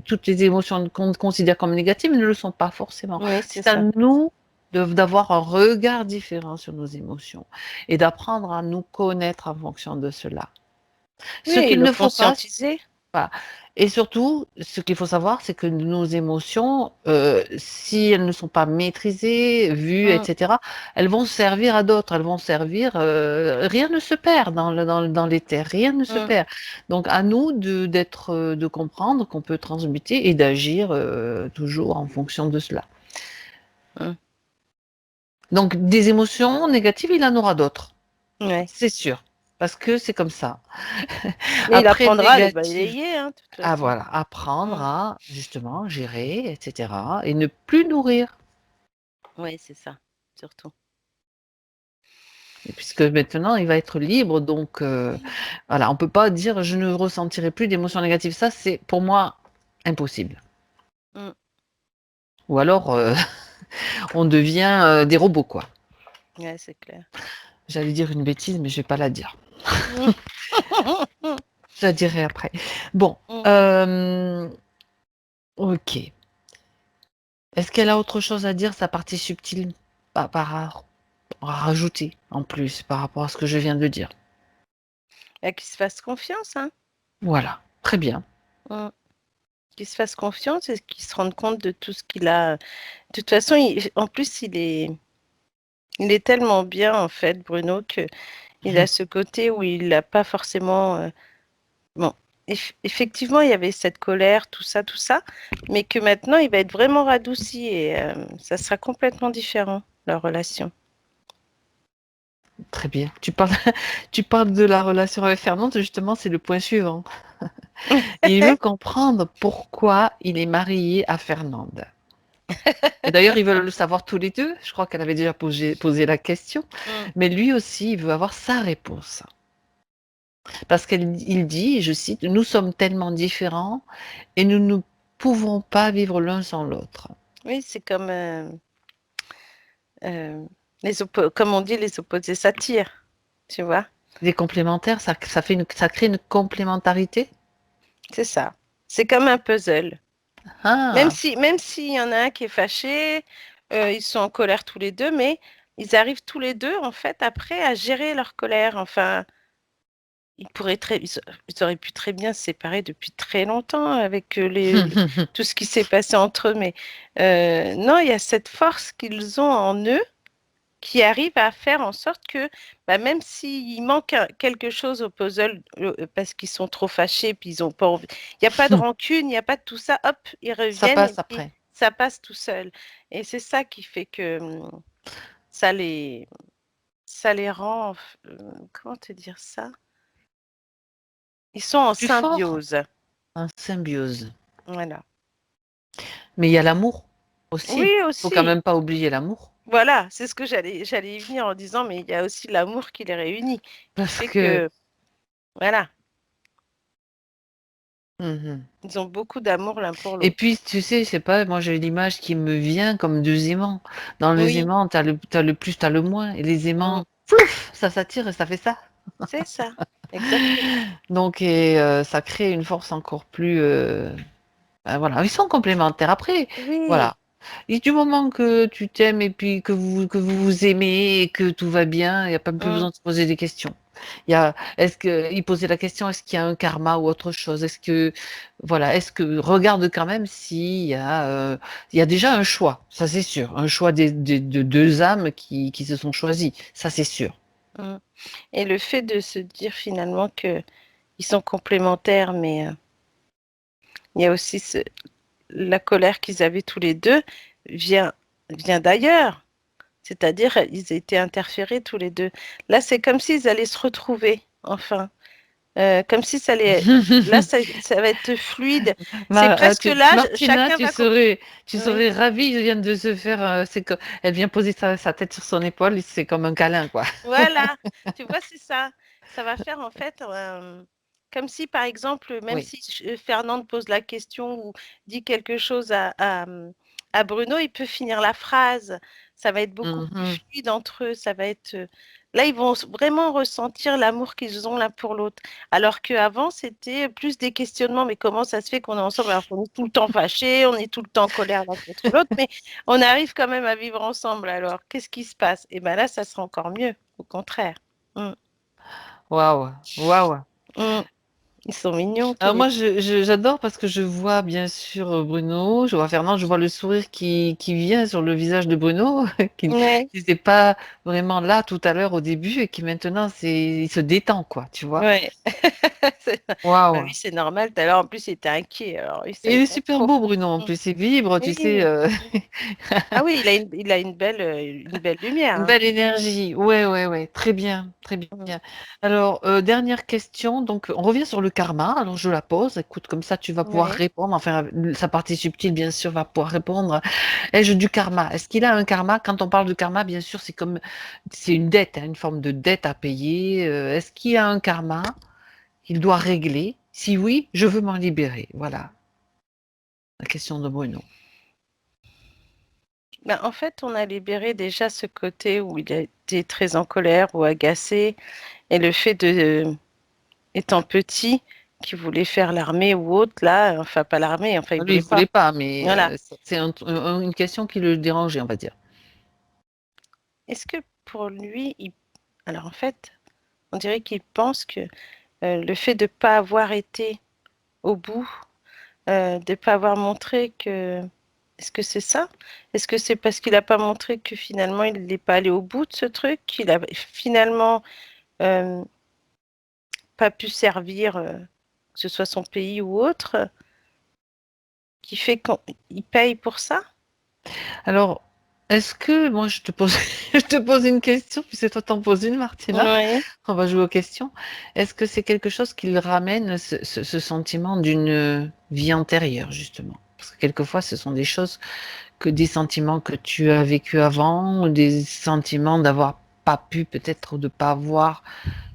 toutes les émotions qu'on considère comme négatives ne le sont pas forcément. Oui, c'est C'est à ça. nous d'avoir un regard différent sur nos émotions et d'apprendre à nous connaître en fonction de cela. Oui, Ce et qu'il le ne faut pas, conscientiser. voilà. Et surtout, ce qu'il faut savoir, c'est que nos émotions, si elles ne sont pas maîtrisées, vues, Mm, etc., elles vont servir à d'autres. Elles vont servir. Rien ne se perd dans l'éther. Rien ne se mm, perd. Donc, à nous de comprendre qu'on peut transmuter et d'agir toujours en fonction de cela. mm. Donc, des émotions négatives, il en aura d'autres. Ouais. C'est sûr. Parce que c'est comme ça. Mais il Après, apprendra à les négative. balayer, hein, de toute Ah façon. voilà, apprendre Mm. à justement gérer, etc. et ne plus nourrir. Ouais, c'est ça, surtout. Et puisque maintenant il va être libre, donc voilà, on peut pas dire je ne ressentirai plus d'émotions négatives. Ça, c'est pour moi impossible. Mm. Ou alors on devient des robots, quoi. Ouais, c'est clair. J'allais dire une bêtise, mais je vais pas la dire. Mm. Je la dirai après. Bon, Mm. ok. Est-ce qu'elle a autre chose à dire, sa partie subtile, par rajouter en plus par rapport à ce que je viens de dire? Et qu'il se fasse confiance, hein. Voilà, très bien. Mm. Qu'il se fasse confiance et qu'il se rende compte de tout ce qu'il a. De toute façon, en plus, il est tellement bien, en fait, Bruno, que il a ce côté où il n'a pas forcément. Bon, effectivement, il y avait cette colère, tout ça, mais que maintenant, il va être vraiment radouci et ça sera complètement différent, leur relation. Très bien. Tu parles de la relation avec Fernande, justement, c'est le point suivant. Il veut comprendre pourquoi il est marié à Fernande. Et d'ailleurs, ils veulent le savoir tous les deux. Je crois qu'elle avait déjà posé la question. Mm. Mais lui aussi, il veut avoir sa réponse. Parce qu'il dit, je cite, nous sommes tellement différents et nous ne pouvons pas vivre l'un sans l'autre. Oui, c'est comme, euh, comme on dit, les opposés s'attirent, tu vois. Les complémentaires, ça crée une complémentarité. C'est ça. C'est comme un puzzle. Ah, Même s'il y en a un qui est fâché, ils sont en colère tous les deux, mais ils arrivent tous les deux, en fait, après, à gérer leur colère. Enfin, ils auraient pu très bien se séparer depuis très longtemps avec tout ce qui s'est passé entre eux, mais non, il y a cette force qu'ils ont en eux qui arrive à faire en sorte que bah, même s'il manque quelque chose au puzzle parce qu'ils sont trop fâchés, puis ils ont pas envie, il n'y a pas de rancune, il n'y a pas de tout ça, hop, ils ça reviennent et passe puis après. ça passe tout seul. Et c'est ça qui fait que ça les, ça les rend, comment te dire ça? Ils sont en Plus fort, symbiose. en symbiose. Voilà. Mais il y a l'amour aussi. Oui, Faut quand aussi. même pas oublier l'amour. Voilà, c'est ce que j'allais y venir en disant, mais il y a aussi l'amour qui les réunit, qui Parce fait que. que, voilà, Mhm. ils ont beaucoup d'amour l'un pour Et l'autre. puis, tu sais, je sais pas, moi j'ai l'image qui me vient comme deux aimants. Dans les Oui, aimants, t'as le plus, t'as le moins. Et les mm, aimants, plouf, ça s'attire et ça fait ça. c'est ça, exactement. Donc, ça crée une force encore plus. Ben voilà, ils sont complémentaires. Après, Oui, voilà. Et du moment que tu t'aimes et puis que vous vous aimez et que tout va bien, il n'y a pas plus mm, besoin de se poser des questions. Est-ce que, il posait la question, est-ce qu'il y a un karma ou autre chose? Voilà, est-ce que, regarde quand même il y a déjà un choix, ça c'est sûr, un choix de deux âmes qui se sont choisies, ça c'est sûr. mm. Et le fait de se dire finalement que ils sont complémentaires, mais il y a aussi la colère qu'ils avaient tous les deux vient, vient d'ailleurs. C'est-à-dire, ils étaient interférés tous les deux. Là, c'est comme s'ils allaient se retrouver, enfin. Comme si ça allait. Là, ça va être fluide. C'est presque là, Martina, chacun va. tu Oui, serais ravie, je viens de se faire, elle vient poser sa tête sur son épaule, c'est comme un câlin, quoi. voilà. Tu vois, c'est ça. Ça va faire en fait comme si, par exemple, même Oui. si Fernande pose la question ou dit quelque chose à Bruno, il peut finir la phrase. Ça va être beaucoup plus Mhm. fluide entre eux. Ça va être. Là, ils vont vraiment ressentir l'amour qu'ils ont l'un pour l'autre. Alors qu'avant, c'était plus des questionnements. Mais comment ça se fait qu'on est ensemble alors qu'on est tout le temps fâchés, on est tout le temps en colère l'un contre l'autre, mais on arrive quand même à vivre ensemble. Alors, qu'est-ce qui se passe? Et bien là, ça sera encore mieux. Au contraire. Mm. Waouh, waouh. Mm. Ils sont mignons tous Alors les moi, j'adore parce que je vois bien sûr Bruno, je vois Fernand, je vois le sourire qui vient sur le visage de Bruno, qui deux. Ouais, n'était pas vraiment là tout à l'heure au début et qui maintenant, il se détend, quoi, tu vois. ouais. Bah Waouh. oui, c'est normal. Tout à l'heure, en plus, il était inquiet. Alors, oui, ça Et y il est va super trop. beau, Bruno, en Mm. plus, il vibre, tu sais. Oui. Ah oui, il a une belle lumière. Une Hein. belle énergie. Ouais, ouais, ouais. Très bien, très bien. Mm. Alors, dernière question. Donc, on revient sur le karma. Alors, je la pose. Écoute, comme ça, tu vas pouvoir Ouais. répondre. Enfin, sa partie subtile, bien sûr, va pouvoir répondre. Ai-je du karma? Est-ce qu'il a un karma? Quand on parle de karma, bien sûr, c'est une dette, hein, une forme de dette à payer. Est-ce qu'il a un karma qu'il doit régler? Si oui, je veux m'en libérer. Voilà la question de Bruno. Ben, en fait, on a libéré déjà ce côté où il a été très en colère ou agacé. Et le fait de, étant petit, qu'il voulait faire l'armée ou autre, là, enfin, pas l'armée, enfin, il Lui, voulait il pas. voulait pas, mais Voilà. c'est une question qui le dérangeait, on va dire. Est-ce que pour lui, alors en fait, on dirait qu'il pense que le fait de ne pas avoir été au bout, de ne pas avoir montré que... Est-ce que c'est ça? Est-ce que c'est parce qu'il n'a pas montré que finalement il n'est pas allé au bout de ce truc, qu'il a finalement euh, pas pu servir, que ce soit son pays ou autre, qui fait qu'il paye pour ça? Alors, est-ce que, moi, je te pose, je te pose une question, puisque toi t'en poses une, Martina. Oui. On va jouer aux questions. Est-ce que c'est quelque chose qui le ramène, ce sentiment d'une vie antérieure, justement? Parce que quelquefois, ce sont des choses des sentiments que tu as vécu avant, ou des sentiments d'avoir pas pu, peut-être, ou de pas voir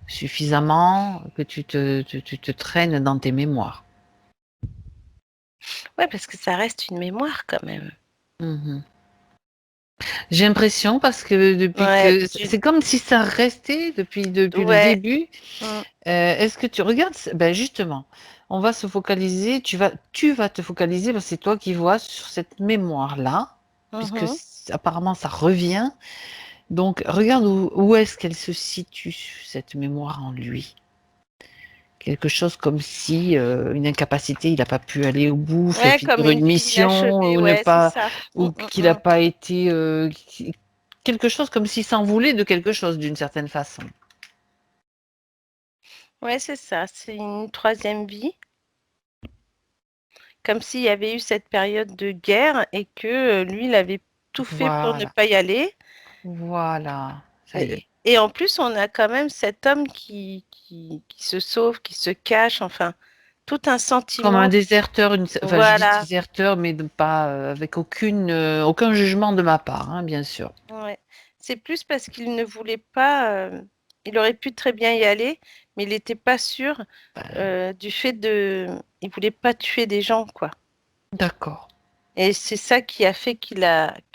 suffisamment, que tu te traînes dans tes mémoires. Ouais, parce que ça reste une mémoire quand même. Mhm. J'ai l'impression parce que depuis Ouais, que c'est comme si ça restait depuis le ouais. début. Mm. Est-ce que tu regardes? Ben justement, on va se focaliser. Tu vas te focaliser parce que c'est toi qui vois sur cette mémoire-là, puisque Mhm. apparemment ça revient. Donc regarde où est-ce qu'elle se situe cette mémoire en lui. Quelque chose comme si une incapacité, il n'a pas pu aller au bout, faire Ouais, comme finir une une vie mission, inachevée, ou ne ouais, c'est pas, ça. ou qu'il n'a pas été quelque chose comme s'il s'en voulait de quelque chose d'une certaine façon. Ouais, c'est ça. C'est une troisième vie. Comme s'il y avait eu cette période de guerre et que lui, il avait tout fait pour ne Voilà, pas y aller. voilà, ça y est. Et en plus, on a quand même cet homme qui se sauve, qui se cache, enfin, tout un Comme un sentiment. déserteur, enfin je dis Voilà. déserteur, mais pas avec aucun jugement de ma part, hein, bien sûr. Ouais. C'est plus parce qu'il ne voulait pas, il aurait pu très bien y aller, mais il n'était pas sûr du fait de, il voulait pas tuer des gens, quoi. D'accord. Et c'est ça qui a fait qu'il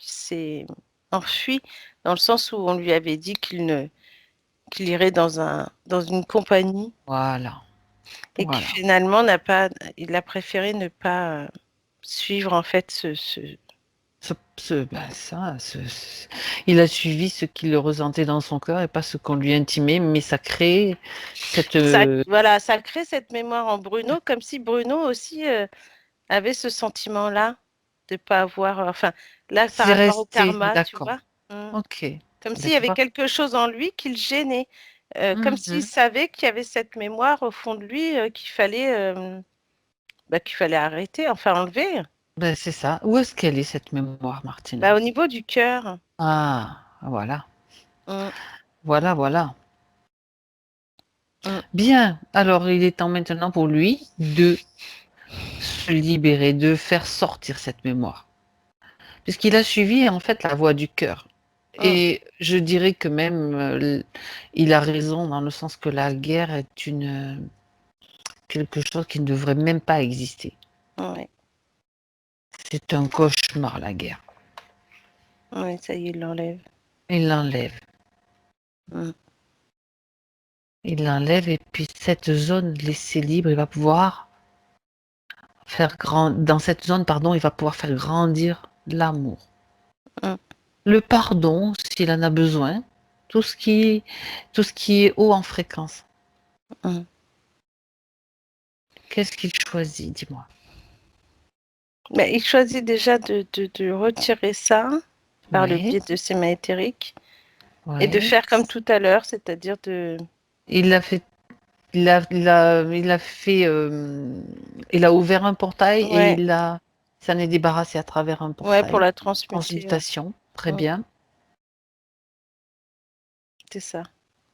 s'est enfui, dans le sens où on lui avait dit qu'il irait dans une compagnie Voilà, et qui voilà. finalement n'a pas, il a préféré ne pas suivre en fait Ben ça, il a suivi ce qu'il ressentait dans son cœur et pas ce qu'on lui intimait, mais ça crée cette... ça, voilà, ça crée cette mémoire en Bruno, comme si Bruno aussi avait ce sentiment-là de pas avoir, enfin, là par C'est rapport au resté, karma, tu d'accord. vois. Mm. Ok. Comme Ben, s'il y tu avait vois. quelque chose en lui qui le gênait, comme s'il Mhm. savait qu'il y avait cette mémoire au fond de lui qu'il fallait arrêter, enfin enlever. Ben, c'est ça. Où est-ce qu'elle est, cette mémoire, Bah, Martina? au niveau du cœur. Ah, voilà. Mm, Voilà, voilà. mm. Bien. Alors, il est temps maintenant pour lui de se libérer, de faire sortir cette mémoire. Puisqu'il a suivi, en fait, la voie du cœur. Mm, Et je dirais que même, il a raison dans le sens que la guerre est quelque chose qui ne devrait même pas exister. ouais. C'est un cauchemar, la guerre. Oui, ça y est, il l'enlève. Il l'enlève. Il l'enlève et puis cette zone laissée libre, il va pouvoir dans cette zone, pardon, il va pouvoir faire grandir l'amour. Mm. Le pardon, s'il en a besoin, tout ce qui est haut en fréquence. Mm. Qu'est-ce qu'il choisit, dis-moi? Mais il choisit déjà de retirer ça par le Ouais, biais de ses mains éthériques et de ouais. faire comme tout à l'heure, c'est-à-dire de... Il a fait, il a fait, il a ouvert un portail et Ouais, s'en est débarrassé à travers un ouais, pour portail. la transmuter. Ouais. Transmutation, très Mm. bien. C'est ça,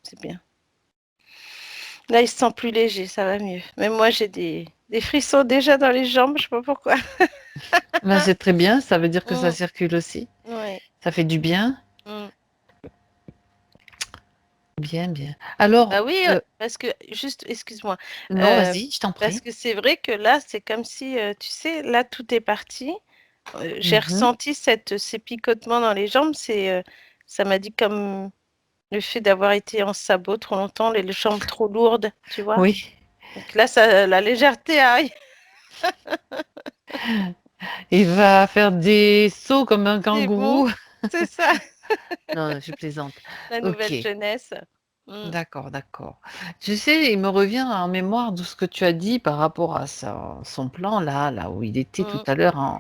c'est bien. Là, il se sent plus léger, ça va mieux. Même moi, j'ai des frissons déjà dans les jambes, je sais pas pourquoi. Ben, c'est très bien, ça veut dire que ça Mm. circule aussi. Ouais. Ça fait du bien. Mm. Bien, bien. Alors, Bah oui, parce que, juste, excuse-moi, non, euh, vas-y, je t'en parce prie. que c'est vrai que là, c'est comme si, tu sais, là, tout est parti. J'ai Mhm. ressenti ces picotements dans les jambes. Ça m'a dit comme le fait d'avoir été en sabot trop longtemps, les jambes trop lourdes, tu vois. Oui, Donc là, ça, la légèreté arrive. il va faire des sauts comme un C'est bon, kangourou. c'est ça, Non, je plaisante. la Ok, nouvelle jeunesse. Mm, d'accord, d'accord. Tu sais, il me revient en mémoire de ce que tu as dit par rapport à son plan, là où il était tout mm, à l'heure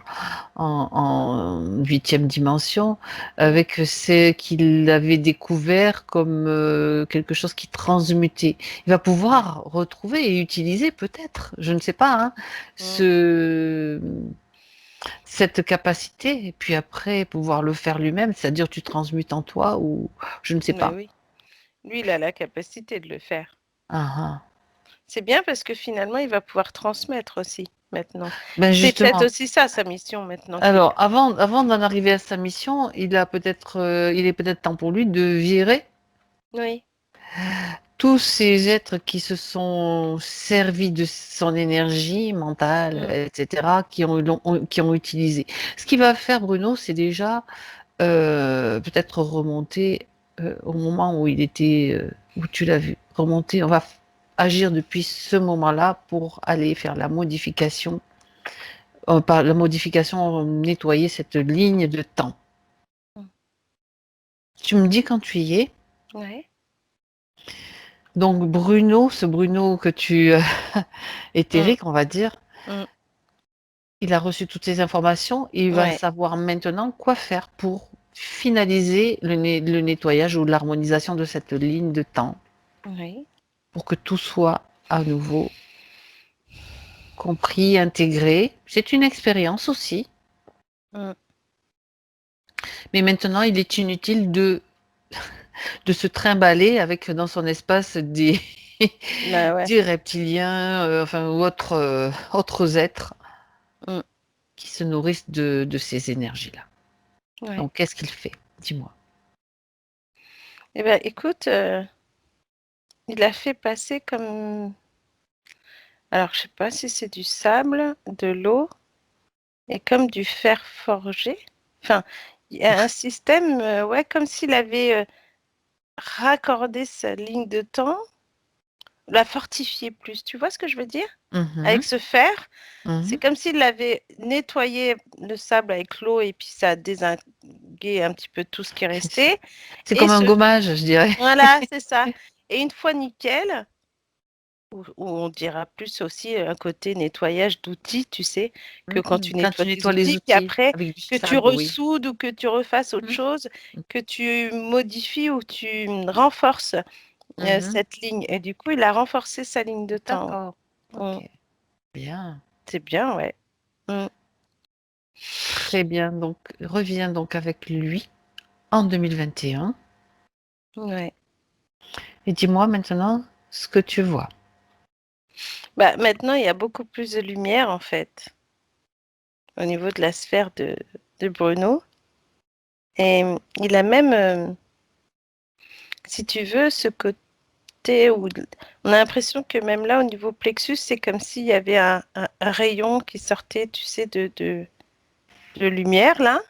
en huitième dimension, mm, avec ce qu'il avait découvert comme quelque chose qui transmutait. Il va ouais, pouvoir retrouver et utiliser peut-être, je ne sais pas, hein, mm. cette capacité, et puis après pouvoir le faire lui-même, c'est-à-dire tu transmutes en toi ou je ne sais Mais pas. oui, lui, il a la capacité de le faire. Ah, ah. C'est bien parce que finalement, il va pouvoir transmettre aussi maintenant. Ben C'est peut-être justement, aussi ça, sa mission maintenant qu'il alors a. avant d'en arriver à sa mission, il est peut-être temps pour lui de virer Oui. tous ces êtres qui se sont servis de son énergie mentale, Mm, etc., qui ont utilisé. Ce qu'il va faire, Bruno, c'est déjà peut-être remonter au moment où il était, où tu l'as vu. Remonter, on va agir depuis ce moment-là pour aller faire la modification, par la modification, nettoyer cette ligne de temps. mm. Tu me dis quand tu y es. Ouais. Donc Bruno, ce Bruno que tu Mm, éthérique, on va dire, mm. il a reçu toutes ces informations et il va Ouais. savoir maintenant quoi faire pour finaliser le nettoyage ou l'harmonisation de cette ligne de temps Oui. pour que tout soit à nouveau compris, intégré. C'est une expérience aussi, Mm. mais maintenant il est inutile de se trimballer avec dans son espace des, Bah ouais. des reptiliens, enfin ou autres êtres Mm. qui se nourrissent de ces énergies-là. Ouais. Donc qu'est-ce qu'il fait? Dis-moi. Eh ben, écoute, il a fait passer comme... Alors, je sais pas si c'est du sable, de l'eau et comme du fer forgé. Enfin, il y a un système, ouais, comme s'il avait raccordé sa ligne de temps, la fortifié plus. Tu vois ce que je veux dire? Avec Mhm, ce fer, c'est mhm. comme s'il avait nettoyé le sable avec l'eau et puis ça a dézingué un petit peu tout ce qui restait. C'est Et comme un ce, gommage, je dirais. voilà, c'est ça. Et une fois nickel, où on dira plus aussi un côté nettoyage d'outils, tu sais, que quand tu Quand tu nettoies tes nettoies les outils, puis outils après avec du que tu sable, oui. ressoudes ou que tu refasses autre Mhm, chose, que tu modifies ou tu renforces mhm. cette ligne. Et du coup, il a renforcé sa ligne de temps. D'accord. Mm. Ok. Bien. C'est bien, ouais. Mm. Très bien. Donc, reviens donc avec lui en 2021 Ouais. et dis-moi maintenant ce que tu vois. Bah, maintenant, il y a beaucoup plus de lumière, en fait, au niveau de la sphère de Bruno. Et il a même, si tu veux, ce côté où on a l'impression que même là, au niveau plexus, c'est comme s'il y avait un rayon qui sortait, tu sais, de lumière, là.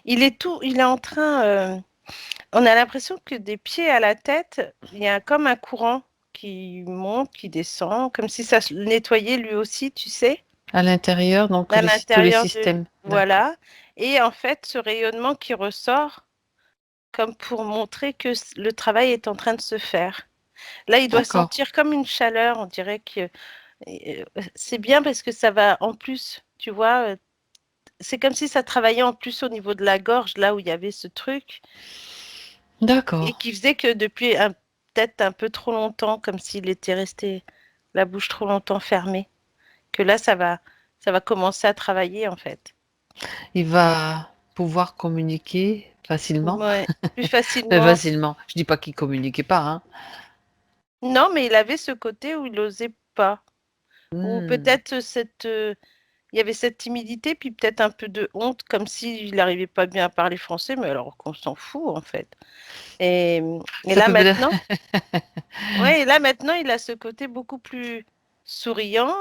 Il est en train... on a l'impression que des pieds à la tête, il y a comme un courant qui monte, qui descend, comme si ça se nettoyait lui aussi, tu sais, À l'intérieur, donc à tous les l'intérieur de lui. systèmes. D'accord. Voilà. Et en fait, ce rayonnement qui ressort, comme pour montrer que le travail est en train de se faire. Là, il doit D'accord. sentir comme une chaleur, on dirait que c'est bien parce que ça va en plus, tu vois, c'est comme si ça travaillait en plus au niveau de la gorge, là où il y avait ce truc, et D'accord. qui faisait que depuis peut-être un peu trop longtemps, comme s'il était resté la bouche trop longtemps fermée, que là, ça va commencer à travailler en fait. Il va pouvoir communiquer facilement. Ouais, plus facilement. Facilement. Je dis pas qu'il communiquait pas, hein. Non, mais il avait ce côté où il n'osait pas. Ou Hmm. peut-être il y avait cette timidité, puis peut-être un peu de honte, comme s'il n'arrivait pas bien à parler français, mais alors qu'on s'en fout en fait. Et, et Ça là peut peut-être. maintenant, ouais, et là maintenant, il a ce côté beaucoup plus souriant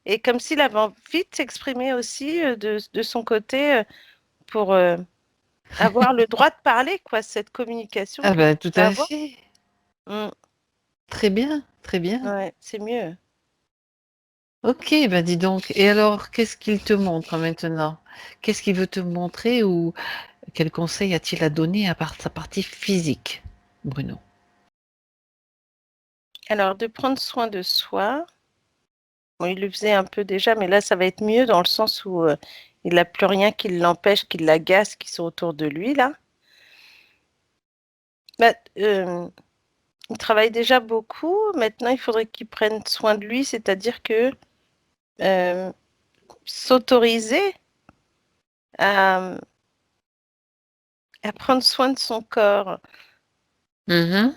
et comme s'il avait envie de s'exprimer aussi de son côté pour avoir le droit de parler, quoi, cette communication Ah qu'il ben, tout va à avoir. fait. Mm, Très bien, très bien. ouais, c'est mieux. Ok, ben dis donc. Et alors, qu'est-ce qu'il te montre maintenant? Qu'est-ce qu'il veut te montrer ou quel conseil a-t-il à donner à part sa partie physique, Bruno? Alors, de prendre soin de soi, bon, il le faisait un peu déjà, mais là, ça va être mieux dans le sens où il n'a plus rien qui l'empêche, qui l'agace, qui sont autour de lui, là. Bah, il travaille déjà beaucoup. Maintenant, il faudrait qu'il prenne soin de lui, c'est-à-dire que euh, s'autoriser à, à prendre soin de son corps. Mhm.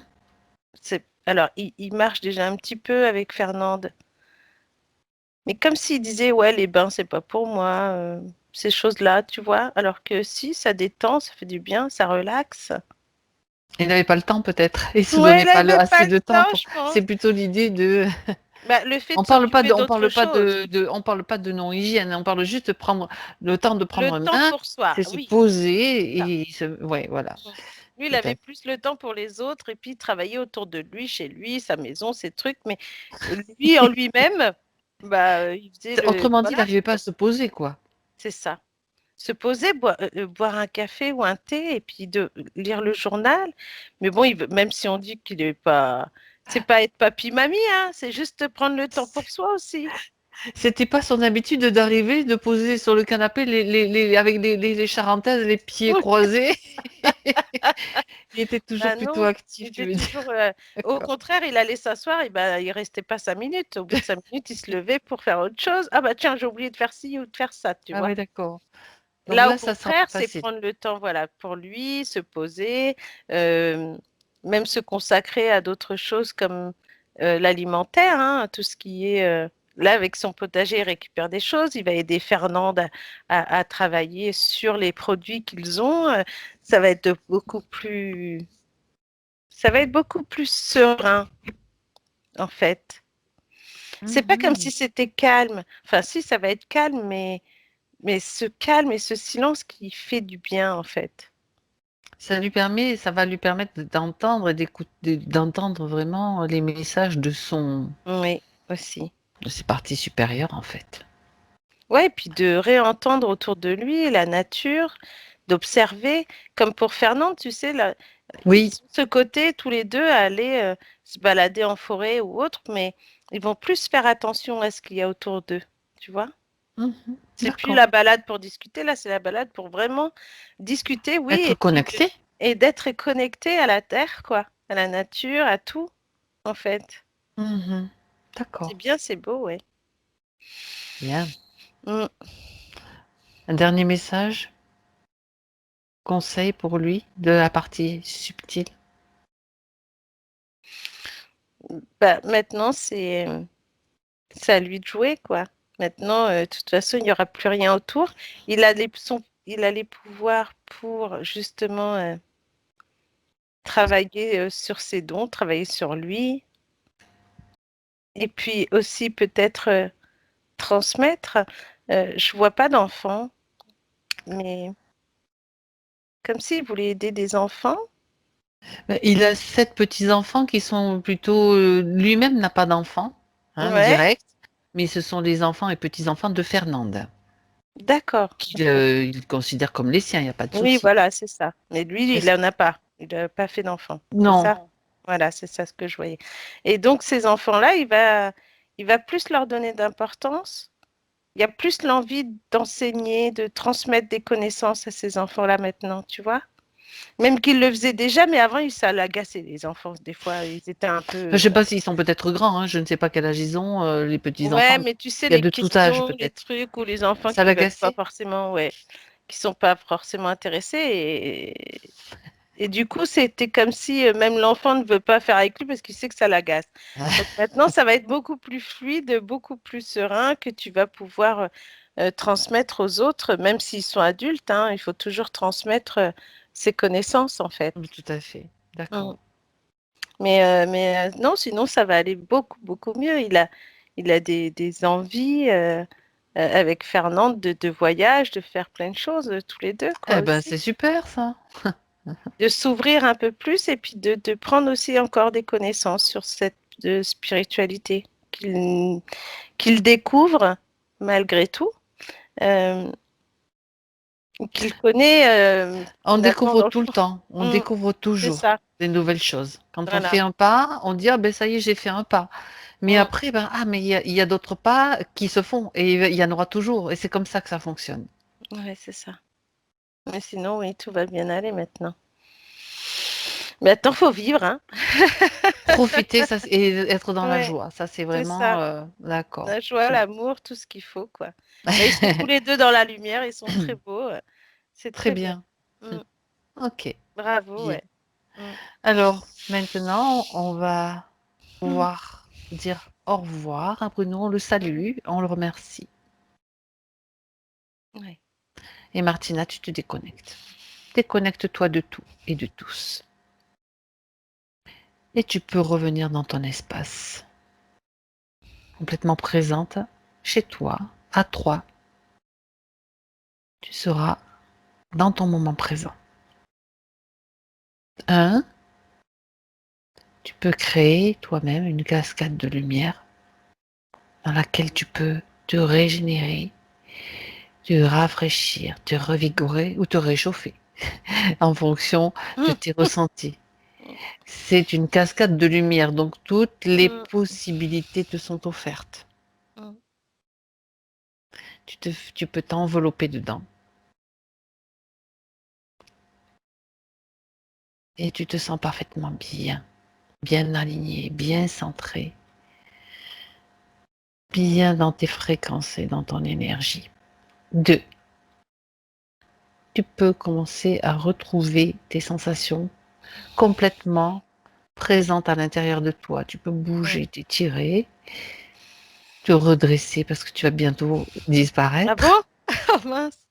Alors, il marche déjà un petit peu avec Fernande, mais comme s'il disait, ouais, les bains, c'est pas pour moi, ces choses-là, tu vois. Alors que si, ça détend, ça fait du bien, ça relaxe. Il n'avait pas le temps peut-être. Il se Ouais, donnait il pas n'avait pas assez le de temps temps, pour. je pense. C'est plutôt l'idée de. Bah, le fait On de parle pas s'occuper de, on d'autre parle pas chose, on parle pas de non-hygiène. On parle juste de prendre le temps de le prendre un temps bain, pour soi, c'est se oui, ça. poser et ouais, voilà. Mm. Lui, il Tout à avait fait. plus le temps pour les autres et puis travailler autour de lui, chez lui, sa maison, ses trucs. Mais lui, en lui-même, bah, il faisait Autrement dit, il voilà, n'arrivait pas à se poser, quoi. c'est ça. Se poser, boire un café ou un thé et puis de lire le journal. Mais bon, même si on dit qu'il est pas, c'est pas être papy-mamie, hein, c'est juste prendre le temps pour soi aussi. C'était pas son habitude d'arriver, de poser sur le canapé avec les charentaises, les pieds croisés. Il était toujours Bah plutôt non, il actif, tu était veux dire. toujours. Au D'accord. contraire, il allait s'asseoir et bah, il restait pas 5 minutes. Au bout de 5 minutes, il se levait pour faire autre chose. Ah bah tiens, j'ai oublié de faire ci ou de faire ça, tu Ah vois. ouais, d'accord. Donc Là, au là, ça sera contraire, pas c'est facile. prendre le temps, voilà, pour lui, se poser, euh, même se consacrer à d'autres choses comme l'alimentaire, hein, tout ce qui est. Là, avec son potager, il récupère des choses. Il va aider Fernande à travailler sur les produits qu'ils ont. Ça va être beaucoup plus. Ça va être beaucoup plus serein, en fait. C'est pas comme Mhm. si c'était calme. Enfin, si, ça va être calme, mais ce calme et ce silence qui fait du bien, en fait. Ça va lui permettre d'entendre et d'entendre vraiment les messages Oui, aussi. de ses parties supérieures, en fait. Ouais, et puis de réentendre autour de lui la nature, d'observer, comme pour Fernande, tu sais, là, ils Oui. sont de ce côté, tous les deux, à aller se balader en forêt ou autre, mais ils vont plus faire attention à ce qu'il y a autour d'eux, tu vois? Mhm. C'est plus D'accord. la balade pour discuter, là, c'est la balade pour vraiment discuter, oui, Être et puis connecté. et d'être connecté à la terre, quoi, à la nature, à tout, en fait. Mhm. C'est D'accord. bien, c'est beau, ouais. Bien. Mm. Un dernier message, conseil pour lui de la partie subtile. Bah, maintenant, c'est à lui de jouer, quoi. Maintenant, de toute façon, il n'y aura plus rien autour. Il a les pouvoirs pour justement travailler sur ses dons, travailler sur lui, et puis aussi peut-être transmettre. Je vois pas d'enfants, mais comme s'il voulait aider des enfants. Il a 7 petits-enfants qui sont plutôt, lui-même n'a pas d'enfants, hein, Ouais, direct, mais ce sont les enfants et petits-enfants de Fernande, d'accord. qu'il, Ok. il considère comme les siens, il y a pas de Oui, souci. voilà, c'est ça. Mais lui, il Est-ce en a pas. Il n'a pas fait d'enfants. C'est non, ça? Voilà, c'est ça ce que je voyais. Et donc, ces enfants-là, il va plus leur donner d'importance. Il y a plus l'envie d'enseigner, de transmettre des connaissances à ces enfants-là maintenant, tu vois? Même qu'il le faisait déjà, mais avant, ça l'agaçait, les enfants. Des fois, ils étaient un je peu. sais pas s'ils sont peut-être grands, hein, je ne sais pas quel âge ils ont, les petits-enfants, Ouais, mais mais tu sais, il y a les de tout âge questions, les peut-être. trucs, ou les enfants Ça qui l'a veulent pas gacé? forcément, ouais, qui sont pas forcément intéressés. Et du coup, c'était comme si même l'enfant ne veut pas faire avec lui parce qu'il sait que ça l'agace. Donc maintenant, ça va être beaucoup plus fluide, beaucoup plus serein, que tu vas pouvoir transmettre aux autres, même s'ils sont adultes, hein, il faut toujours transmettre ses connaissances, en fait. Oui, tout à fait, Mm. d'accord. Mais non, sinon, ça va aller beaucoup, beaucoup mieux. Il a des envies avec Fernande de voyage, de faire plein de choses, tous les deux, quoi, Eh ben, aussi. c'est super ça. De s'ouvrir un peu plus et puis de prendre aussi encore des connaissances sur cette spiritualité qu'il découvre malgré tout, euh, qu'il connaît On finalement découvre dans le tout le fond. temps, on Mm, découvre c'est toujours ça, des nouvelles choses. Quand on fait voilà. un pas, on dit: «Ah ben ça y est, j'ai fait un pas». Mais Mm, après, ben, ah mais il y a d'autres pas qui se font et il y en aura toujours et c'est comme ça que ça fonctionne. ouais, c'est ça. Mais sinon, oui, tout va bien aller maintenant. Maintenant, faut vivre, hein. Profiter, ça c'est et être dans la Ouais, joie, ça c'est c'est vraiment, ça. d'accord. La joie, Très l'amour, tout ce qu'il faut, quoi. Là, ils sont tous les deux dans la lumière, ils sont très beaux. C'est très très bien. bien. Mm, OK, bravo, bien. ouais. Mm. Alors maintenant, on va Mm. pouvoir dire au revoir à Bruno, on le Mm. salue, on le remercie Ouais. et Martina, tu te déconnectes. Déconnecte-toi de tout et de tous et tu peux revenir dans ton espace, complètement présente, chez toi, à 3. Tu seras dans ton moment présent. 1, tu peux créer toi-même une cascade de lumière dans laquelle tu peux te régénérer, te rafraîchir, te revigorer ou te réchauffer en fonction de Mm. tes ressentis. C'est une cascade de lumière, donc toutes les Mm. possibilités te sont offertes. Mm. Tu peux t'envelopper dedans et tu te sens parfaitement bien, bien aligné, bien centré, bien dans tes fréquences et dans ton énergie. 2, tu peux commencer à retrouver tes sensations complètement présentes à l'intérieur de toi. Tu peux Mm. bouger, t'étirer, te redresser parce que tu vas bientôt Ah disparaître. bon? Oh mince.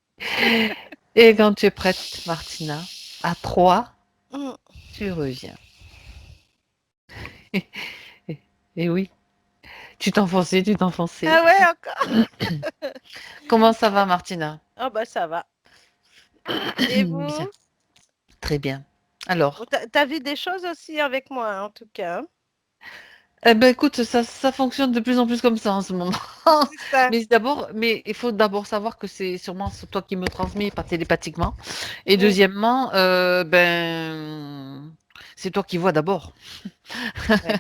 Et quand tu es prête, Martina, à 3, Mm. tu reviens. Et oui, tu t'enfonçais, tu t'enfonçais. Ah ouais, encore? Comment ça va, Martina? Oh bah ça va. Et Bien, vous? très bien. Bon, Alors, t'as vu des choses aussi avec moi, hein, en tout cas, hein. eh ben écoute, ça fonctionne de plus en plus comme ça en ce moment. C'est ça. Mais il faut d'abord savoir que c'est sûrement toi qui me transmets, pas télépathiquement. Et Oui. deuxièmement, ben, c'est toi qui vois d'abord. Ouais.